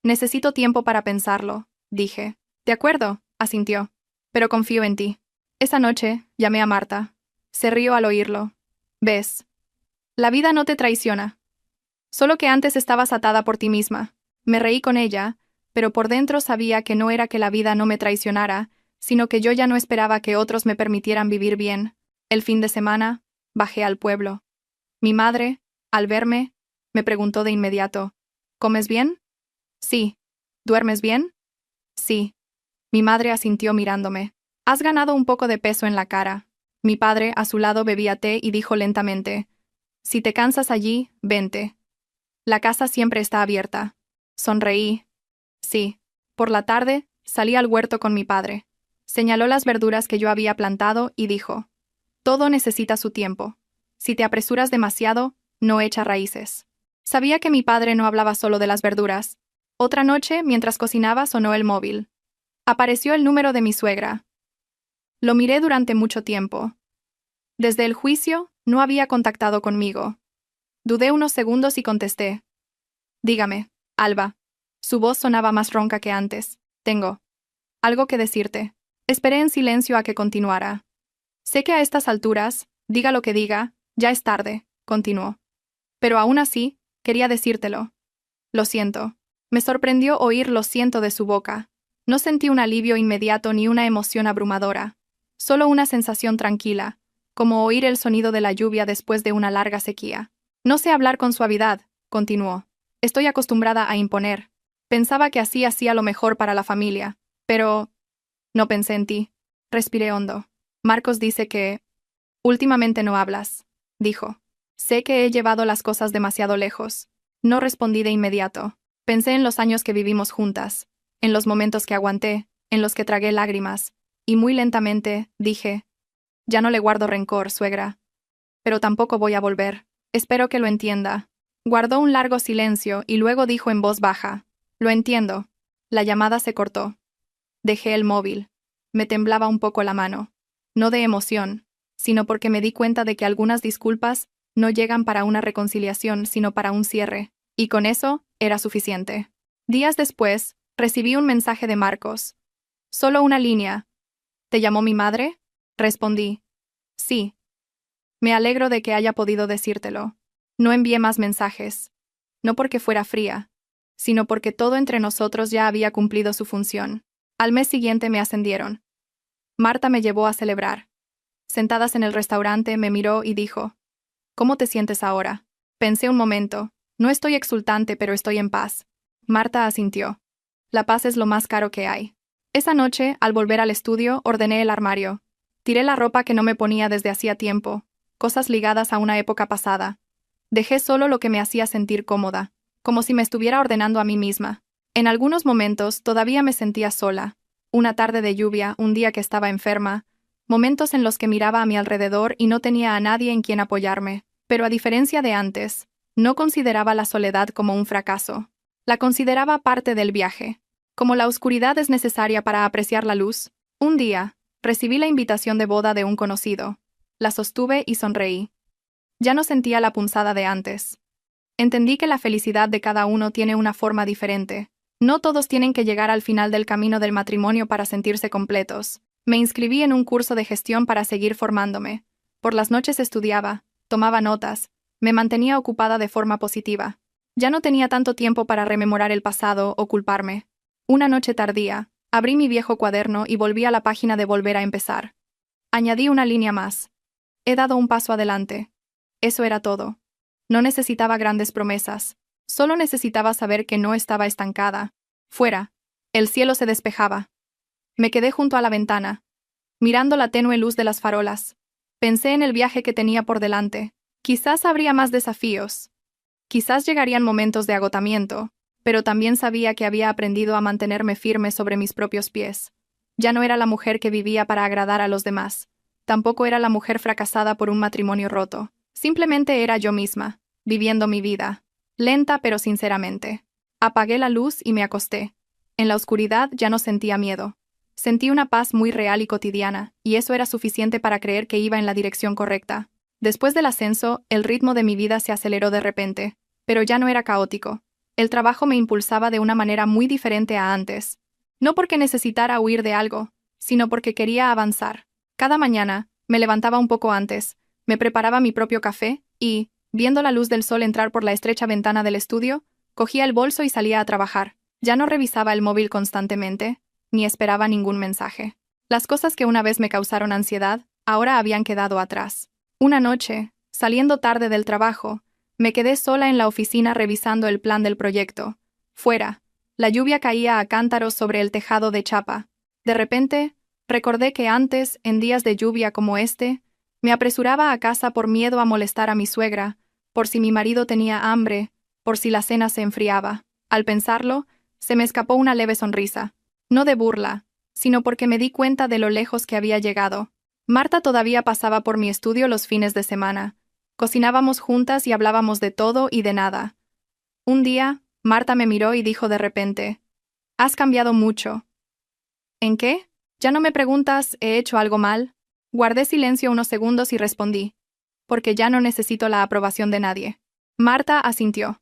«Necesito tiempo para pensarlo», dije. «De acuerdo», asintió. «Pero confío en ti». Esa noche, llamé a Marta. Se rió al oírlo. «¿Ves? La vida no te traiciona. Solo que antes estabas atada por ti misma». Me reí con ella, pero por dentro sabía que no era que la vida no me traicionara, sino que yo ya no esperaba que otros me permitieran vivir bien. El fin de semana, bajé al pueblo. Mi madre, al verme, me preguntó de inmediato: «¿Comes bien?» «Sí». «¿Duermes bien?» «Sí». Mi madre asintió mirándome. «Has ganado un poco de peso en la cara». Mi padre, a su lado, bebía té y dijo lentamente: «Si te cansas allí, vente. La casa siempre está abierta». Sonreí. Sí. Por la tarde, salí al huerto con mi padre. Señaló las verduras que yo había plantado y dijo: «Todo necesita su tiempo. Si te apresuras demasiado, no echa raíces». Sabía que mi padre no hablaba solo de las verduras. Otra noche, mientras cocinaba, sonó el móvil. Apareció el número de mi suegra. Lo miré durante mucho tiempo. Desde el juicio, no había contactado conmigo. Dudé unos segundos y contesté: «Dígame, Alba». Su voz sonaba más ronca que antes. «Tengo algo que decirte». Esperé en silencio a que continuara. «Sé que a estas alturas, diga lo que diga, ya es tarde», continuó. «Pero aún así, quería decírtelo. Lo siento». Me sorprendió oír «lo siento» de su boca. No sentí un alivio inmediato ni una emoción abrumadora. Solo una sensación tranquila, como oír el sonido de la lluvia después de una larga sequía. «No sé hablar con suavidad», continuó. «Estoy acostumbrada a imponer. Pensaba que así hacía lo mejor para la familia. Pero no pensé en ti». Respiré hondo. «Marcos dice que últimamente no hablas», dijo. «Sé que he llevado las cosas demasiado lejos». No respondí de inmediato. Pensé en los años que vivimos juntas, en los momentos que aguanté, en los que tragué lágrimas, y muy lentamente dije: «Ya no le guardo rencor, suegra. Pero tampoco voy a volver. Espero que lo entienda». Guardó un largo silencio y luego dijo en voz baja: «Lo entiendo». La llamada se cortó. Dejé el móvil. Me temblaba un poco la mano. No de emoción, sino porque me di cuenta de que algunas disculpas no llegan para una reconciliación, sino para un cierre, y con eso era suficiente. Días después, recibí un mensaje de Marcos. Solo una línea. «¿Te llamó mi madre?» Respondí: «Sí». Me alegro de que haya podido decírtelo. No envié más mensajes. No porque fuera fría, sino porque todo entre nosotros ya había cumplido su función. Al mes siguiente me ascendieron. Marta me llevó a celebrar. Sentadas en el restaurante, me miró y dijo: «¿Cómo te sientes ahora?» Pensé un momento. No estoy exultante, pero estoy en paz. Marta asintió. La paz es lo más caro que hay. Esa noche, al volver al estudio, ordené el armario. Tiré la ropa que no me ponía desde hacía tiempo, cosas ligadas a una época pasada. Dejé solo lo que me hacía sentir cómoda, como si me estuviera ordenando a mí misma. En algunos momentos todavía me sentía sola. Una tarde de lluvia, un día que estaba enferma, momentos en los que miraba a mi alrededor y no tenía a nadie en quien apoyarme. Pero a diferencia de antes, no consideraba la soledad como un fracaso. La consideraba parte del viaje. Como la oscuridad es necesaria para apreciar la luz, un día, recibí la invitación de boda de un conocido. La sostuve y sonreí. Ya no sentía la punzada de antes. Entendí que la felicidad de cada uno tiene una forma diferente. No todos tienen que llegar al final del camino del matrimonio para sentirse completos. Me inscribí en un curso de gestión para seguir formándome. Por las noches estudiaba, tomaba notas, me mantenía ocupada de forma positiva. Ya no tenía tanto tiempo para rememorar el pasado o culparme. Una noche tardía, abrí mi viejo cuaderno y volví a la página de volver a empezar. Añadí una línea más. He dado un paso adelante. Eso era todo. No necesitaba grandes promesas. Solo necesitaba saber que no estaba estancada. Fuera, el cielo se despejaba. Me quedé junto a la ventana, mirando la tenue luz de las farolas. Pensé en el viaje que tenía por delante. Quizás habría más desafíos. Quizás llegarían momentos de agotamiento, pero también sabía que había aprendido a mantenerme firme sobre mis propios pies. Ya no era la mujer que vivía para agradar a los demás. Tampoco era la mujer fracasada por un matrimonio roto. Simplemente era yo misma, viviendo mi vida, lenta pero sinceramente. Apagué la luz y me acosté. En la oscuridad ya no sentía miedo. Sentí una paz muy real y cotidiana, y eso era suficiente para creer que iba en la dirección correcta. Después del ascenso, el ritmo de mi vida se aceleró de repente, pero ya no era caótico. El trabajo me impulsaba de una manera muy diferente a antes. No porque necesitara huir de algo, sino porque quería avanzar. Cada mañana, me levantaba un poco antes, me preparaba mi propio café y, viendo la luz del sol entrar por la estrecha ventana del estudio, cogía el bolso y salía a trabajar. Ya no revisaba el móvil constantemente, ni esperaba ningún mensaje. Las cosas que una vez me causaron ansiedad, ahora habían quedado atrás. Una noche, saliendo tarde del trabajo, me quedé sola en la oficina revisando el plan del proyecto. Fuera, la lluvia caía a cántaros sobre el tejado de chapa. De repente, recordé que antes, en días de lluvia como este, me apresuraba a casa por miedo a molestar a mi suegra, por si mi marido tenía hambre, por si la cena se enfriaba. Al pensarlo, se me escapó una leve sonrisa. No de burla, sino porque me di cuenta de lo lejos que había llegado. Marta todavía pasaba por mi estudio los fines de semana. Cocinábamos juntas y hablábamos de todo y de nada. Un día, Marta me miró y dijo de repente: «Has cambiado mucho». «¿En qué? ¿Ya no me preguntas, he hecho algo mal?» Guardé silencio unos segundos y respondí: «Porque ya no necesito la aprobación de nadie». Marta asintió.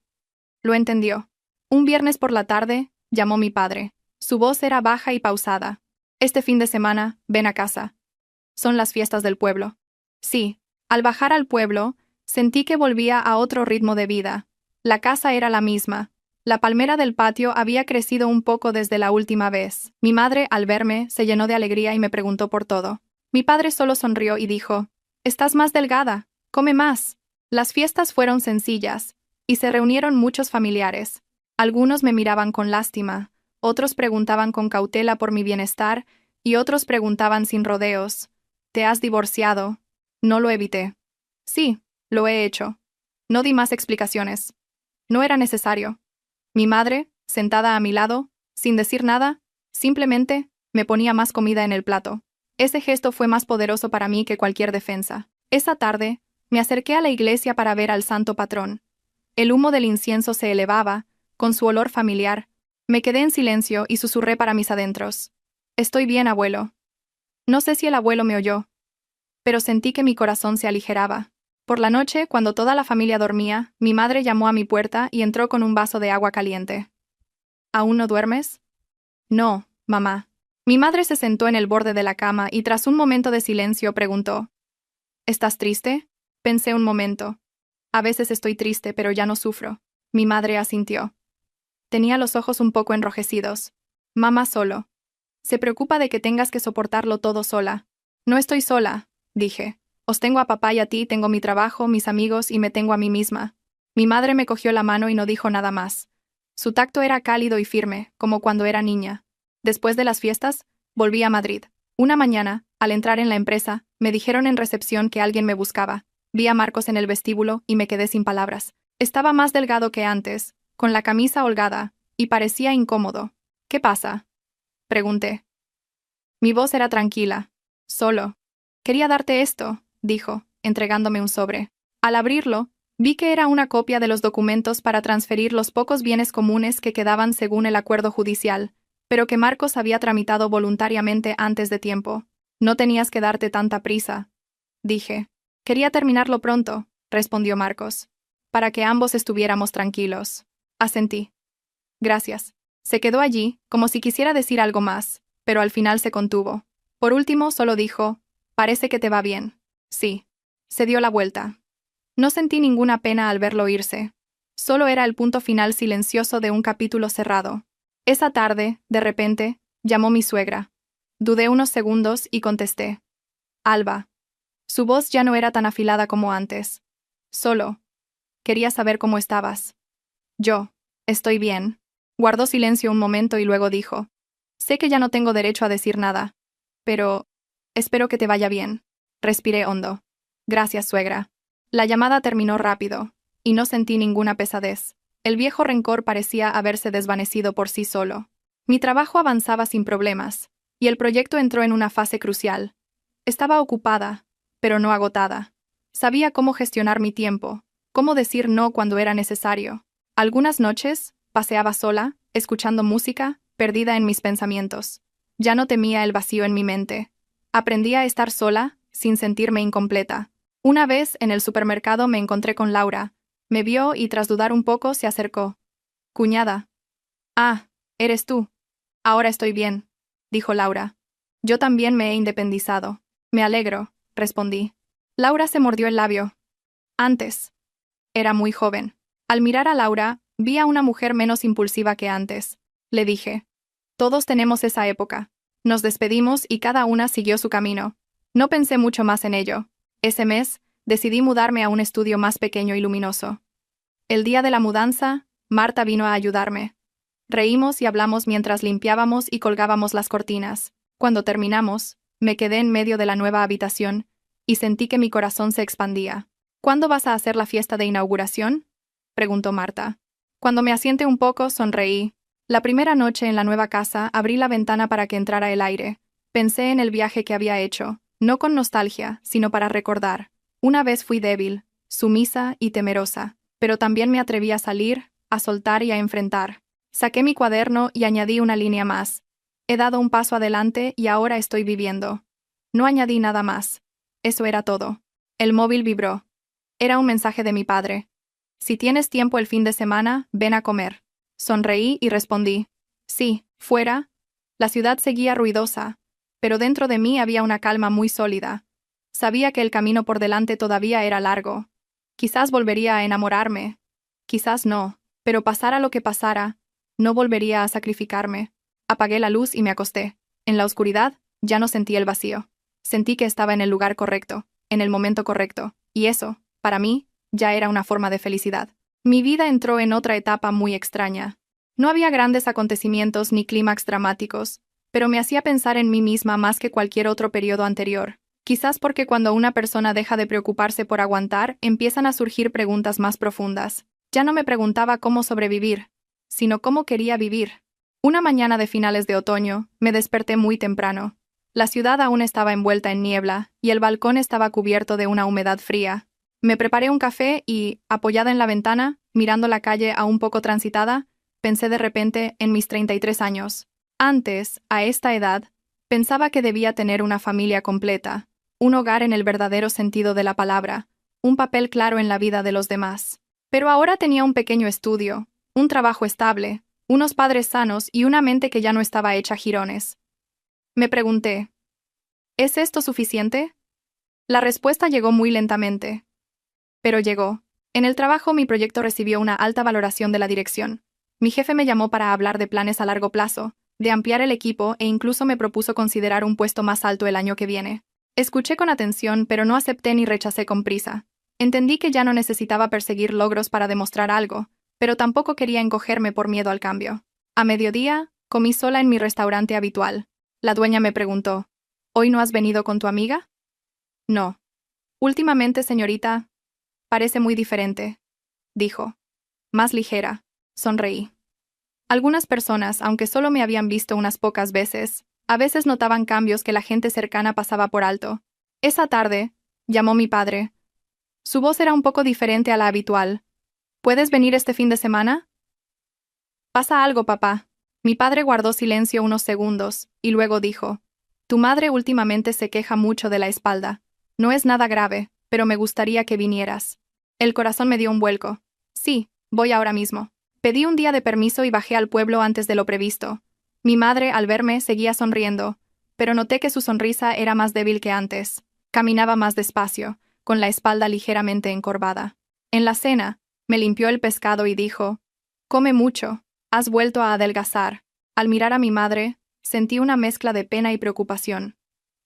Lo entendió. Un viernes por la tarde, llamó mi padre. Su voz era baja y pausada. «Este fin de semana, ven a casa. Son las fiestas del pueblo». Sí, al bajar al pueblo, sentí que volvía a otro ritmo de vida. La casa era la misma. La palmera del patio había crecido un poco desde la última vez. Mi madre, al verme, se llenó de alegría y me preguntó por todo. Mi padre solo sonrió y dijo: «Estás más delgada, come más». Las fiestas fueron sencillas, y se reunieron muchos familiares. Algunos me miraban con lástima, otros preguntaban con cautela por mi bienestar, y otros preguntaban sin rodeos: «¿Te has divorciado?» No lo evité. Sí, lo he hecho. No di más explicaciones. No era necesario. Mi madre, sentada a mi lado, sin decir nada, simplemente, me ponía más comida en el plato. Ese gesto fue más poderoso para mí que cualquier defensa. Esa tarde, me acerqué a la iglesia para ver al santo patrón. El humo del incienso se elevaba, con su olor familiar. Me quedé en silencio y susurré para mis adentros: «Estoy bien, abuelo». No sé si el abuelo me oyó, pero sentí que mi corazón se aligeraba. Por la noche, cuando toda la familia dormía, mi madre llamó a mi puerta y entró con un vaso de agua caliente. «¿Aún no duermes?» «No, mamá». Mi madre se sentó en el borde de la cama y tras un momento de silencio preguntó: «¿Estás triste?» Pensé un momento. «A veces estoy triste, pero ya no sufro». Mi madre asintió. Tenía los ojos un poco enrojecidos. «Mamá solo. Se preocupa de que tengas que soportarlo todo sola». «No estoy sola», dije. «Os tengo a papá y a ti, tengo mi trabajo, mis amigos y me tengo a mí misma». Mi madre me cogió la mano y no dijo nada más. Su tacto era cálido y firme, como cuando era niña. Después de las fiestas, volví a Madrid. Una mañana, al entrar en la empresa, me dijeron en recepción que alguien me buscaba. Vi a Marcos en el vestíbulo y me quedé sin palabras. Estaba más delgado que antes, con la camisa holgada, y parecía incómodo. ¿Qué pasa? Pregunté. Mi voz era tranquila. Solo. Quería darte esto, dijo, entregándome un sobre. Al abrirlo, vi que era una copia de los documentos para transferir los pocos bienes comunes que quedaban según el acuerdo judicial, pero que Marcos había tramitado voluntariamente antes de tiempo. No tenías que darte tanta prisa, dije. Quería terminarlo pronto, respondió Marcos, para que ambos estuviéramos tranquilos. Asentí. Gracias. Se quedó allí, como si quisiera decir algo más, pero al final se contuvo. Por último, solo dijo, parece que te va bien. Sí. Se dio la vuelta. No sentí ninguna pena al verlo irse. Solo era el punto final silencioso de un capítulo cerrado. Esa tarde, de repente, llamó mi suegra. Dudé unos segundos y contesté. Alba. Su voz ya no era tan afilada como antes. Solo. Quería saber cómo estabas. Yo. Estoy bien. Guardó silencio un momento y luego dijo. Sé que ya no tengo derecho a decir nada. Pero... espero que te vaya bien. Respiré hondo. Gracias, suegra. La llamada terminó rápido, y no sentí ninguna pesadez. El viejo rencor parecía haberse desvanecido por sí solo. Mi trabajo avanzaba sin problemas, y el proyecto entró en una fase crucial. Estaba ocupada, pero no agotada. Sabía cómo gestionar mi tiempo, cómo decir no cuando era necesario. Algunas noches, paseaba sola, escuchando música, perdida en mis pensamientos. Ya no temía el vacío en mi mente. Aprendí a estar sola, sin sentirme incompleta. Una vez, en el supermercado me encontré con Laura. Me vio y tras dudar un poco se acercó. Cuñada. Ah, eres tú. Ahora estoy bien, dijo Laura. Yo también me he independizado. Me alegro, respondí. Laura se mordió el labio. Antes. Era muy joven. Al mirar a Laura, vi a una mujer menos impulsiva que antes. Le dije. Todos tenemos esa época. Nos despedimos y cada una siguió su camino. No pensé mucho más en ello. Ese mes, decidí mudarme a un estudio más pequeño y luminoso. El día de la mudanza, Marta vino a ayudarme. Reímos y hablamos mientras limpiábamos y colgábamos las cortinas. Cuando terminamos, me quedé en medio de la nueva habitación y sentí que mi corazón se expandía. ¿Cuándo vas a hacer la fiesta de inauguración? Preguntó Marta. Cuando me asiente un poco, sonreí. La primera noche en la nueva casa abrí la ventana para que entrara el aire. Pensé en el viaje que había hecho, no con nostalgia, sino para recordar. Una vez fui débil, sumisa y temerosa, pero también me atreví a salir, a soltar y a enfrentar. Saqué mi cuaderno y añadí una línea más. He dado un paso adelante y ahora estoy viviendo. No añadí nada más. Eso era todo. El móvil vibró. Era un mensaje de mi padre. Si tienes tiempo el fin de semana, ven a comer. Sonreí y respondí. Sí, fuera. La ciudad seguía ruidosa, pero dentro de mí había una calma muy sólida. Sabía que el camino por delante todavía era largo. Quizás volvería a enamorarme. Quizás no, pero pasara lo que pasara, no volvería a sacrificarme. Apagué la luz y me acosté. En la oscuridad, ya no sentí el vacío. Sentí que estaba en el lugar correcto, en el momento correcto, y eso, para mí, ya era una forma de felicidad. Mi vida entró en otra etapa muy extraña. No había grandes acontecimientos ni clímax dramáticos, pero me hacía pensar en mí misma más que cualquier otro periodo anterior. Quizás porque cuando una persona deja de preocuparse por aguantar, empiezan a surgir preguntas más profundas. Ya no me preguntaba cómo sobrevivir, sino cómo quería vivir. Una mañana de finales de otoño, me desperté muy temprano. La ciudad aún estaba envuelta en niebla, y el balcón estaba cubierto de una humedad fría. Me preparé un café y, apoyada en la ventana, mirando la calle aún poco transitada, pensé de repente en mis 33 años. Antes, a esta edad, pensaba que debía tener una familia completa, un hogar en el verdadero sentido de la palabra, un papel claro en la vida de los demás. Pero ahora tenía un pequeño estudio, un trabajo estable, unos padres sanos y una mente que ya no estaba hecha jirones. Me pregunté, ¿es esto suficiente? La respuesta llegó muy lentamente. Pero llegó. En el trabajo mi proyecto recibió una alta valoración de la dirección. Mi jefe me llamó para hablar de planes a largo plazo, de ampliar el equipo e incluso me propuso considerar un puesto más alto el año que viene. Escuché con atención, pero no acepté ni rechacé con prisa. Entendí que ya no necesitaba perseguir logros para demostrar algo, pero tampoco quería encogerme por miedo al cambio. A mediodía, comí sola en mi restaurante habitual. La dueña me preguntó, ¿hoy no has venido con tu amiga? No. Últimamente, señorita, parece muy diferente, dijo. Más ligera. Sonreí. Algunas personas, aunque solo me habían visto unas pocas veces, a veces notaban cambios que la gente cercana pasaba por alto. Esa tarde, llamó mi padre. Su voz era un poco diferente a la habitual. ¿Puedes venir este fin de semana? ¿Pasa algo, papá? Mi padre guardó silencio unos segundos, y luego dijo: Tu madre últimamente se queja mucho de la espalda. No es nada grave, pero me gustaría que vinieras. El corazón me dio un vuelco. Sí, voy ahora mismo. Pedí un día de permiso y bajé al pueblo antes de lo previsto. Mi madre, al verme, seguía sonriendo, pero noté que su sonrisa era más débil que antes. Caminaba más despacio, con la espalda ligeramente encorvada. En la cena, me limpió el pescado y dijo: Come mucho, has vuelto a adelgazar. Al mirar a mi madre, sentí una mezcla de pena y preocupación.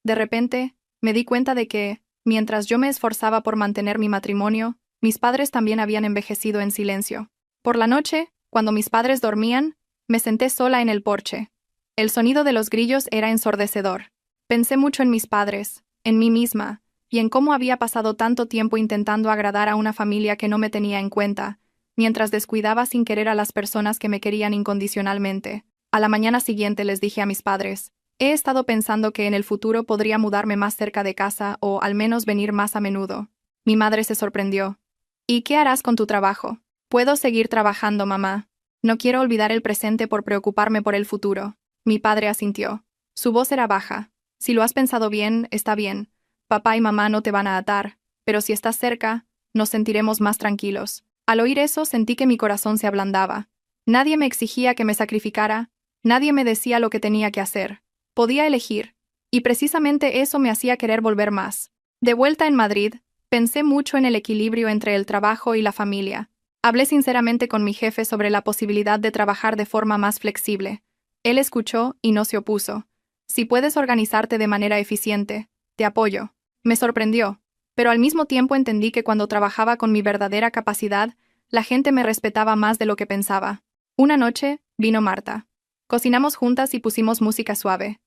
De repente, me di cuenta de que, mientras yo me esforzaba por mantener mi matrimonio, mis padres también habían envejecido en silencio. Por la noche, cuando mis padres dormían, me senté sola en el porche. El sonido de los grillos era ensordecedor. Pensé mucho en mis padres, en mí misma, y en cómo había pasado tanto tiempo intentando agradar a una familia que no me tenía en cuenta, mientras descuidaba sin querer a las personas que me querían incondicionalmente. A la mañana siguiente les dije a mis padres: He estado pensando que en el futuro podría mudarme más cerca de casa o al menos venir más a menudo. Mi madre se sorprendió. ¿Y qué harás con tu trabajo? Puedo seguir trabajando, mamá. No quiero olvidar el presente por preocuparme por el futuro. Mi padre asintió. Su voz era baja. Si lo has pensado bien, está bien. Papá y mamá no te van a atar, pero si estás cerca, nos sentiremos más tranquilos. Al oír eso sentí que mi corazón se ablandaba. Nadie me exigía que me sacrificara, nadie me decía lo que tenía que hacer. Podía elegir, y precisamente eso me hacía querer volver más. De vuelta en Madrid, pensé mucho en el equilibrio entre el trabajo y la familia. Hablé sinceramente con mi jefe sobre la posibilidad de trabajar de forma más flexible. Él escuchó y no se opuso. Si puedes organizarte de manera eficiente, te apoyo. Me sorprendió, pero al mismo tiempo entendí que cuando trabajaba con mi verdadera capacidad, la gente me respetaba más de lo que pensaba. Una noche, vino Marta. Cocinamos juntas y pusimos música suave.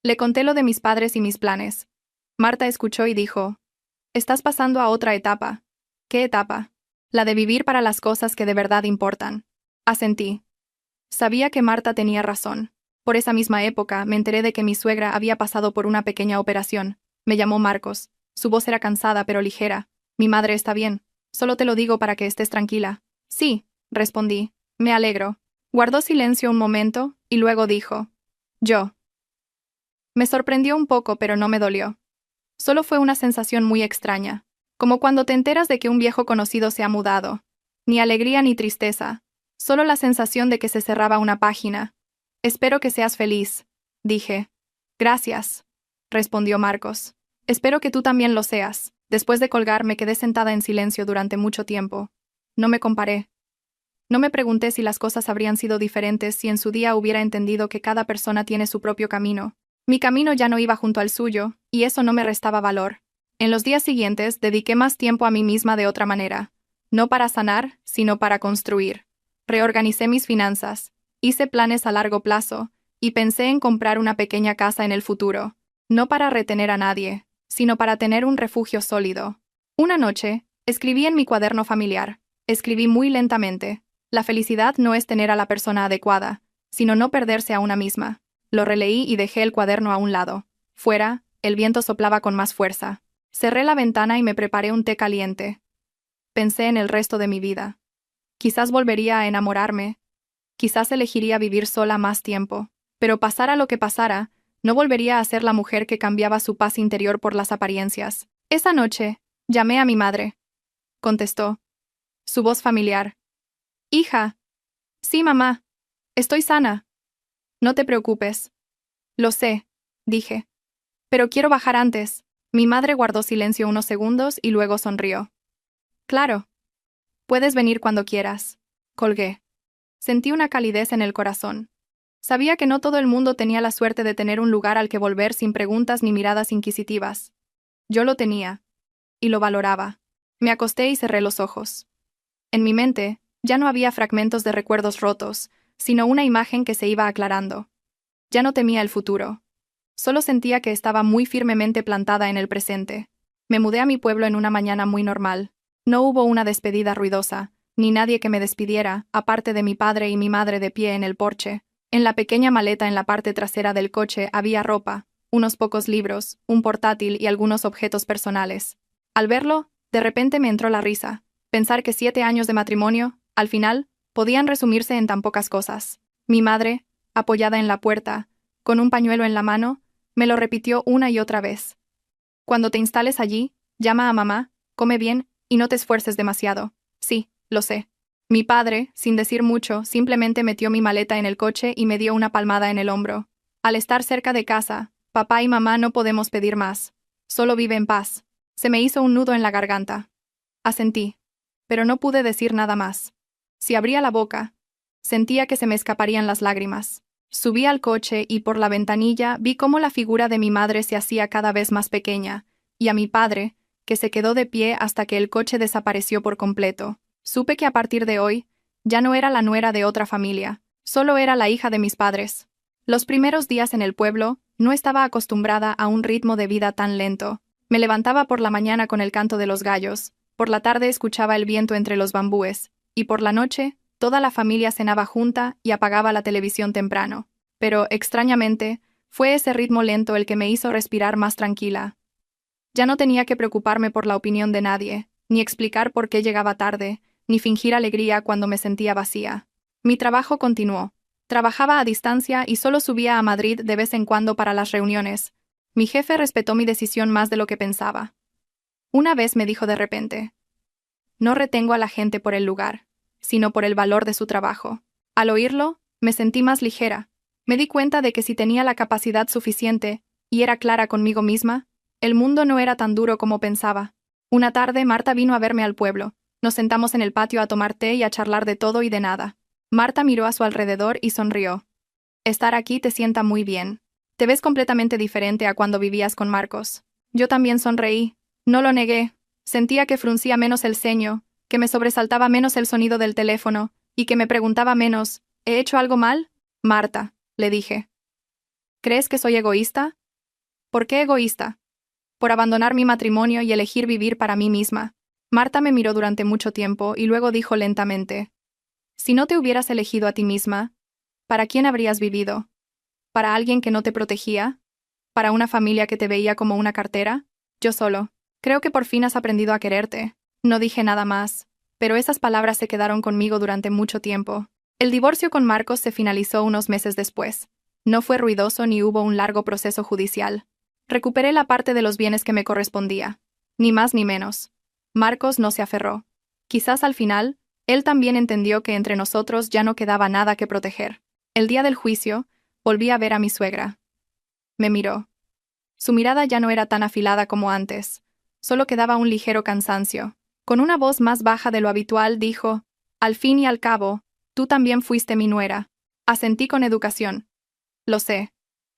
Le conté lo de mis padres y mis planes. Marta escuchó y dijo: Estás pasando a otra etapa. ¿Qué etapa? La de vivir para las cosas que de verdad importan. Asentí. Sabía que Marta tenía razón. Por esa misma época me enteré de que mi suegra había pasado por una pequeña operación. Me llamó Marcos. Su voz era cansada pero ligera. Mi madre está bien. Solo te lo digo para que estés tranquila. Sí, respondí. Me alegro. Guardó silencio un momento, y luego dijo: Yo. Me sorprendió un poco, pero no me dolió. Solo fue una sensación muy extraña. Como cuando te enteras de que un viejo conocido se ha mudado. Ni alegría ni tristeza. Solo la sensación de que se cerraba una página. Espero que seas feliz, dije. Gracias, respondió Marcos. Espero que tú también lo seas. Después de colgar me quedé sentada en silencio durante mucho tiempo. No me comparé. No me pregunté si las cosas habrían sido diferentes si en su día hubiera entendido que cada persona tiene su propio camino. Mi camino ya no iba junto al suyo, y eso no me restaba valor. En los días siguientes dediqué más tiempo a mí misma de otra manera. No para sanar, sino para construir. Reorganicé mis finanzas, hice planes a largo plazo, y pensé en comprar una pequeña casa en el futuro. No para retener a nadie, sino para tener un refugio sólido. Una noche, escribí en mi cuaderno familiar. Escribí muy lentamente: La felicidad no es tener a la persona adecuada, sino no perderse a una misma. Lo releí y dejé el cuaderno a un lado. Fuera, el viento soplaba con más fuerza. Cerré la ventana y me preparé un té caliente. Pensé en el resto de mi vida. Quizás volvería a enamorarme. Quizás elegiría vivir sola más tiempo. Pero pasara lo que pasara, no volvería a ser la mujer que cambiaba su paz interior por las apariencias. Esa noche, llamé a mi madre. Contestó. Su voz familiar. Hija. Sí, mamá. Estoy sana. No te preocupes. Lo sé, dije. Pero quiero bajar antes. Mi madre guardó silencio unos segundos y luego sonrió. Claro. Puedes venir cuando quieras. Colgué. Sentí una calidez en el corazón. Sabía que no todo el mundo tenía la suerte de tener un lugar al que volver sin preguntas ni miradas inquisitivas. Yo lo tenía. Y lo valoraba. Me acosté y cerré los ojos. En mi mente, ya no había fragmentos de recuerdos rotos, sino una imagen que se iba aclarando. Ya no temía el futuro. Solo sentía que estaba muy firmemente plantada en el presente. Me mudé a mi pueblo en una mañana muy normal. No hubo una despedida ruidosa, ni nadie que me despidiera, aparte de mi padre y mi madre de pie en el porche. En la pequeña maleta en la parte trasera del coche había ropa, unos pocos libros, un portátil y algunos objetos personales. Al verlo, de repente me entró la risa. Pensar que 7 años de matrimonio, al final, podían resumirse en tan pocas cosas. Mi madre, apoyada en la puerta, con un pañuelo en la mano, me lo repitió una y otra vez. Cuando te instales allí, llama a mamá, come bien y no te esfuerces demasiado. Sí, lo sé. Mi padre, sin decir mucho, simplemente metió mi maleta en el coche y me dio una palmada en el hombro. Al estar cerca de casa, papá y mamá no podemos pedir más. Solo vive en paz. Se me hizo un nudo en la garganta. Asentí. Pero no pude decir nada más. Si abría la boca, sentía que se me escaparían las lágrimas. Subí al coche y por la ventanilla vi cómo la figura de mi madre se hacía cada vez más pequeña, y a mi padre, que se quedó de pie hasta que el coche desapareció por completo. Supe que a partir de hoy, ya no era la nuera de otra familia, solo era la hija de mis padres. Los primeros días en el pueblo, no estaba acostumbrada a un ritmo de vida tan lento. Me levantaba por la mañana con el canto de los gallos, por la tarde escuchaba el viento entre los bambúes, y por la noche, toda la familia cenaba junta y apagaba la televisión temprano. Pero, extrañamente, fue ese ritmo lento el que me hizo respirar más tranquila. Ya no tenía que preocuparme por la opinión de nadie, ni explicar por qué llegaba tarde, ni fingir alegría cuando me sentía vacía. Mi trabajo continuó. Trabajaba a distancia y solo subía a Madrid de vez en cuando para las reuniones. Mi jefe respetó mi decisión más de lo que pensaba. Una vez me dijo de repente: no retengo a la gente por el lugar, sino por el valor de su trabajo. Al oírlo, me sentí más ligera. Me di cuenta de que si tenía la capacidad suficiente, y era clara conmigo misma, el mundo no era tan duro como pensaba. Una tarde Marta vino a verme al pueblo. Nos sentamos en el patio a tomar té y a charlar de todo y de nada. Marta miró a su alrededor y sonrió. Estar aquí te sienta muy bien. Te ves completamente diferente a cuando vivías con Marcos. Yo también sonreí. No lo negué. Sentía que fruncía menos el ceño, que me sobresaltaba menos el sonido del teléfono, y que me preguntaba menos: ¿he hecho algo mal? Marta, le dije. ¿Crees que soy egoísta? ¿Por qué egoísta? Por abandonar mi matrimonio y elegir vivir para mí misma. Marta me miró durante mucho tiempo y luego dijo lentamente: si no te hubieras elegido a ti misma, ¿para quién habrías vivido? ¿Para alguien que no te protegía? ¿Para una familia que te veía como una cartera? Yo solo. Creo que por fin has aprendido a quererte. No dije nada más, pero esas palabras se quedaron conmigo durante mucho tiempo. El divorcio con Marcos se finalizó unos meses después. No fue ruidoso ni hubo un largo proceso judicial. Recuperé la parte de los bienes que me correspondía. Ni más ni menos. Marcos no se aferró. Quizás al final, él también entendió que entre nosotros ya no quedaba nada que proteger. El día del juicio, volví a ver a mi suegra. Me miró. Su mirada ya no era tan afilada como antes. Solo quedaba un ligero cansancio. Con una voz más baja de lo habitual dijo: al fin y al cabo, tú también fuiste mi nuera. Asentí con educación. Lo sé.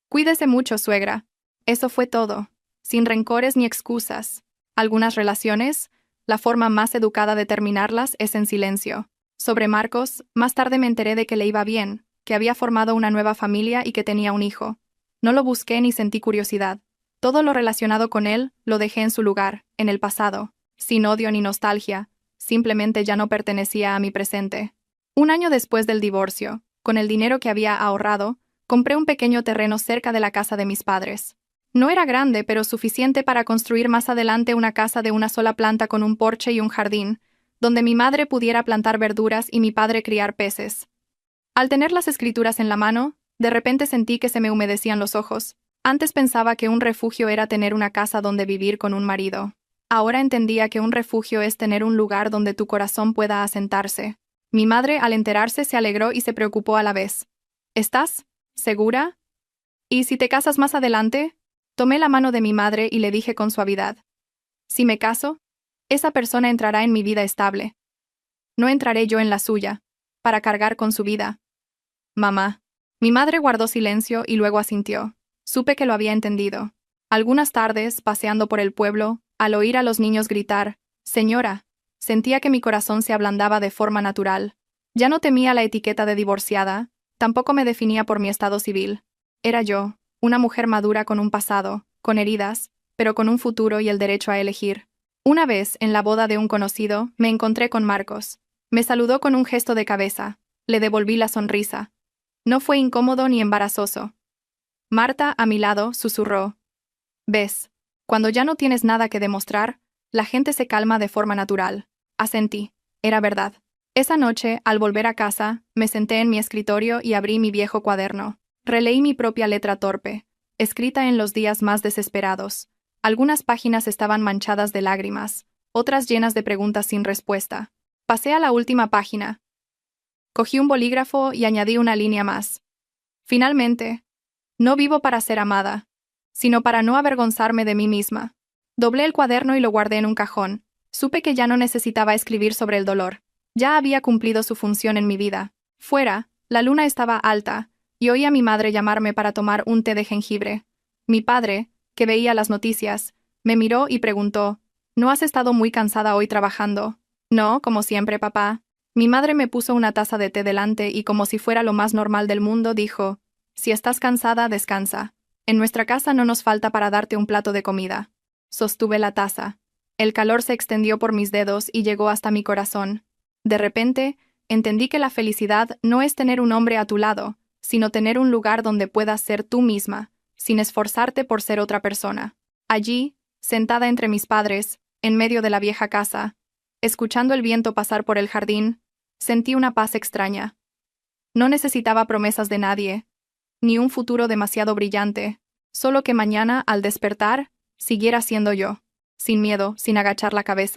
Cuídese mucho, suegra. Eso fue todo. Sin rencores ni excusas. Algunas relaciones, la forma más educada de terminarlas es en silencio. Sobre Marcos, más tarde me enteré de que le iba bien, que había formado una nueva familia y que tenía un hijo. No lo busqué ni sentí curiosidad. Todo lo relacionado con él lo dejé en su lugar, en el pasado, sin odio ni nostalgia, simplemente ya no pertenecía a mi presente. Un año después del divorcio, con el dinero que había ahorrado, compré un pequeño terreno cerca de la casa de mis padres. No era grande, pero suficiente para construir más adelante una casa de una sola planta con un porche y un jardín, donde mi madre pudiera plantar verduras y mi padre criar peces. Al tener las escrituras en la mano, de repente sentí que se me humedecían los ojos. Antes pensaba que un refugio era tener una casa donde vivir con un marido. Ahora entendía que un refugio es tener un lugar donde tu corazón pueda asentarse. Mi madre, al enterarse, se alegró y se preocupó a la vez. ¿Estás segura? ¿Y si te casas más adelante? Tomé la mano de mi madre y le dije con suavidad: si me caso, esa persona entrará en mi vida estable. No entraré yo en la suya, para cargar con su vida. Mamá. Mi madre guardó silencio y luego asintió. Supe que lo había entendido. Algunas tardes, paseando por el pueblo, al oír a los niños gritar: «Señora», sentía que mi corazón se ablandaba de forma natural. Ya no temía la etiqueta de divorciada, tampoco me definía por mi estado civil. Era yo, una mujer madura con un pasado, con heridas, pero con un futuro y el derecho a elegir. Una vez, en la boda de un conocido, me encontré con Marcos. Me saludó con un gesto de cabeza. Le devolví la sonrisa. No fue incómodo ni embarazoso. Marta, a mi lado, susurró. ¿Ves? Cuando ya no tienes nada que demostrar, la gente se calma de forma natural. Asentí. Era verdad. Esa noche, al volver a casa, me senté en mi escritorio y abrí mi viejo cuaderno. Releí mi propia letra torpe, escrita en los días más desesperados. Algunas páginas estaban manchadas de lágrimas, otras llenas de preguntas sin respuesta. Pasé a la última página. Cogí un bolígrafo y añadí una línea más. Finalmente, no vivo para ser amada, sino para no avergonzarme de mí misma. Doblé el cuaderno y lo guardé en un cajón. Supe que ya no necesitaba escribir sobre el dolor. Ya había cumplido su función en mi vida. Fuera, la luna estaba alta, y oí a mi madre llamarme para tomar un té de jengibre. Mi padre, que veía las noticias, me miró y preguntó, ¿no has estado muy cansada hoy trabajando? No, como siempre, papá. Mi madre me puso una taza de té delante y como si fuera lo más normal del mundo, dijo, si estás cansada, descansa. En nuestra casa no nos falta para darte un plato de comida. Sostuve la taza. El calor se extendió por mis dedos y llegó hasta mi corazón. De repente, entendí que la felicidad no es tener un hombre a tu lado, sino tener un lugar donde puedas ser tú misma, sin esforzarte por ser otra persona. Allí, sentada entre mis padres, en medio de la vieja casa, escuchando el viento pasar por el jardín, sentí una paz extraña. No necesitaba promesas de nadie, ni un futuro demasiado brillante, solo que mañana, al despertar, siguiera siendo yo, sin miedo, sin agachar la cabeza.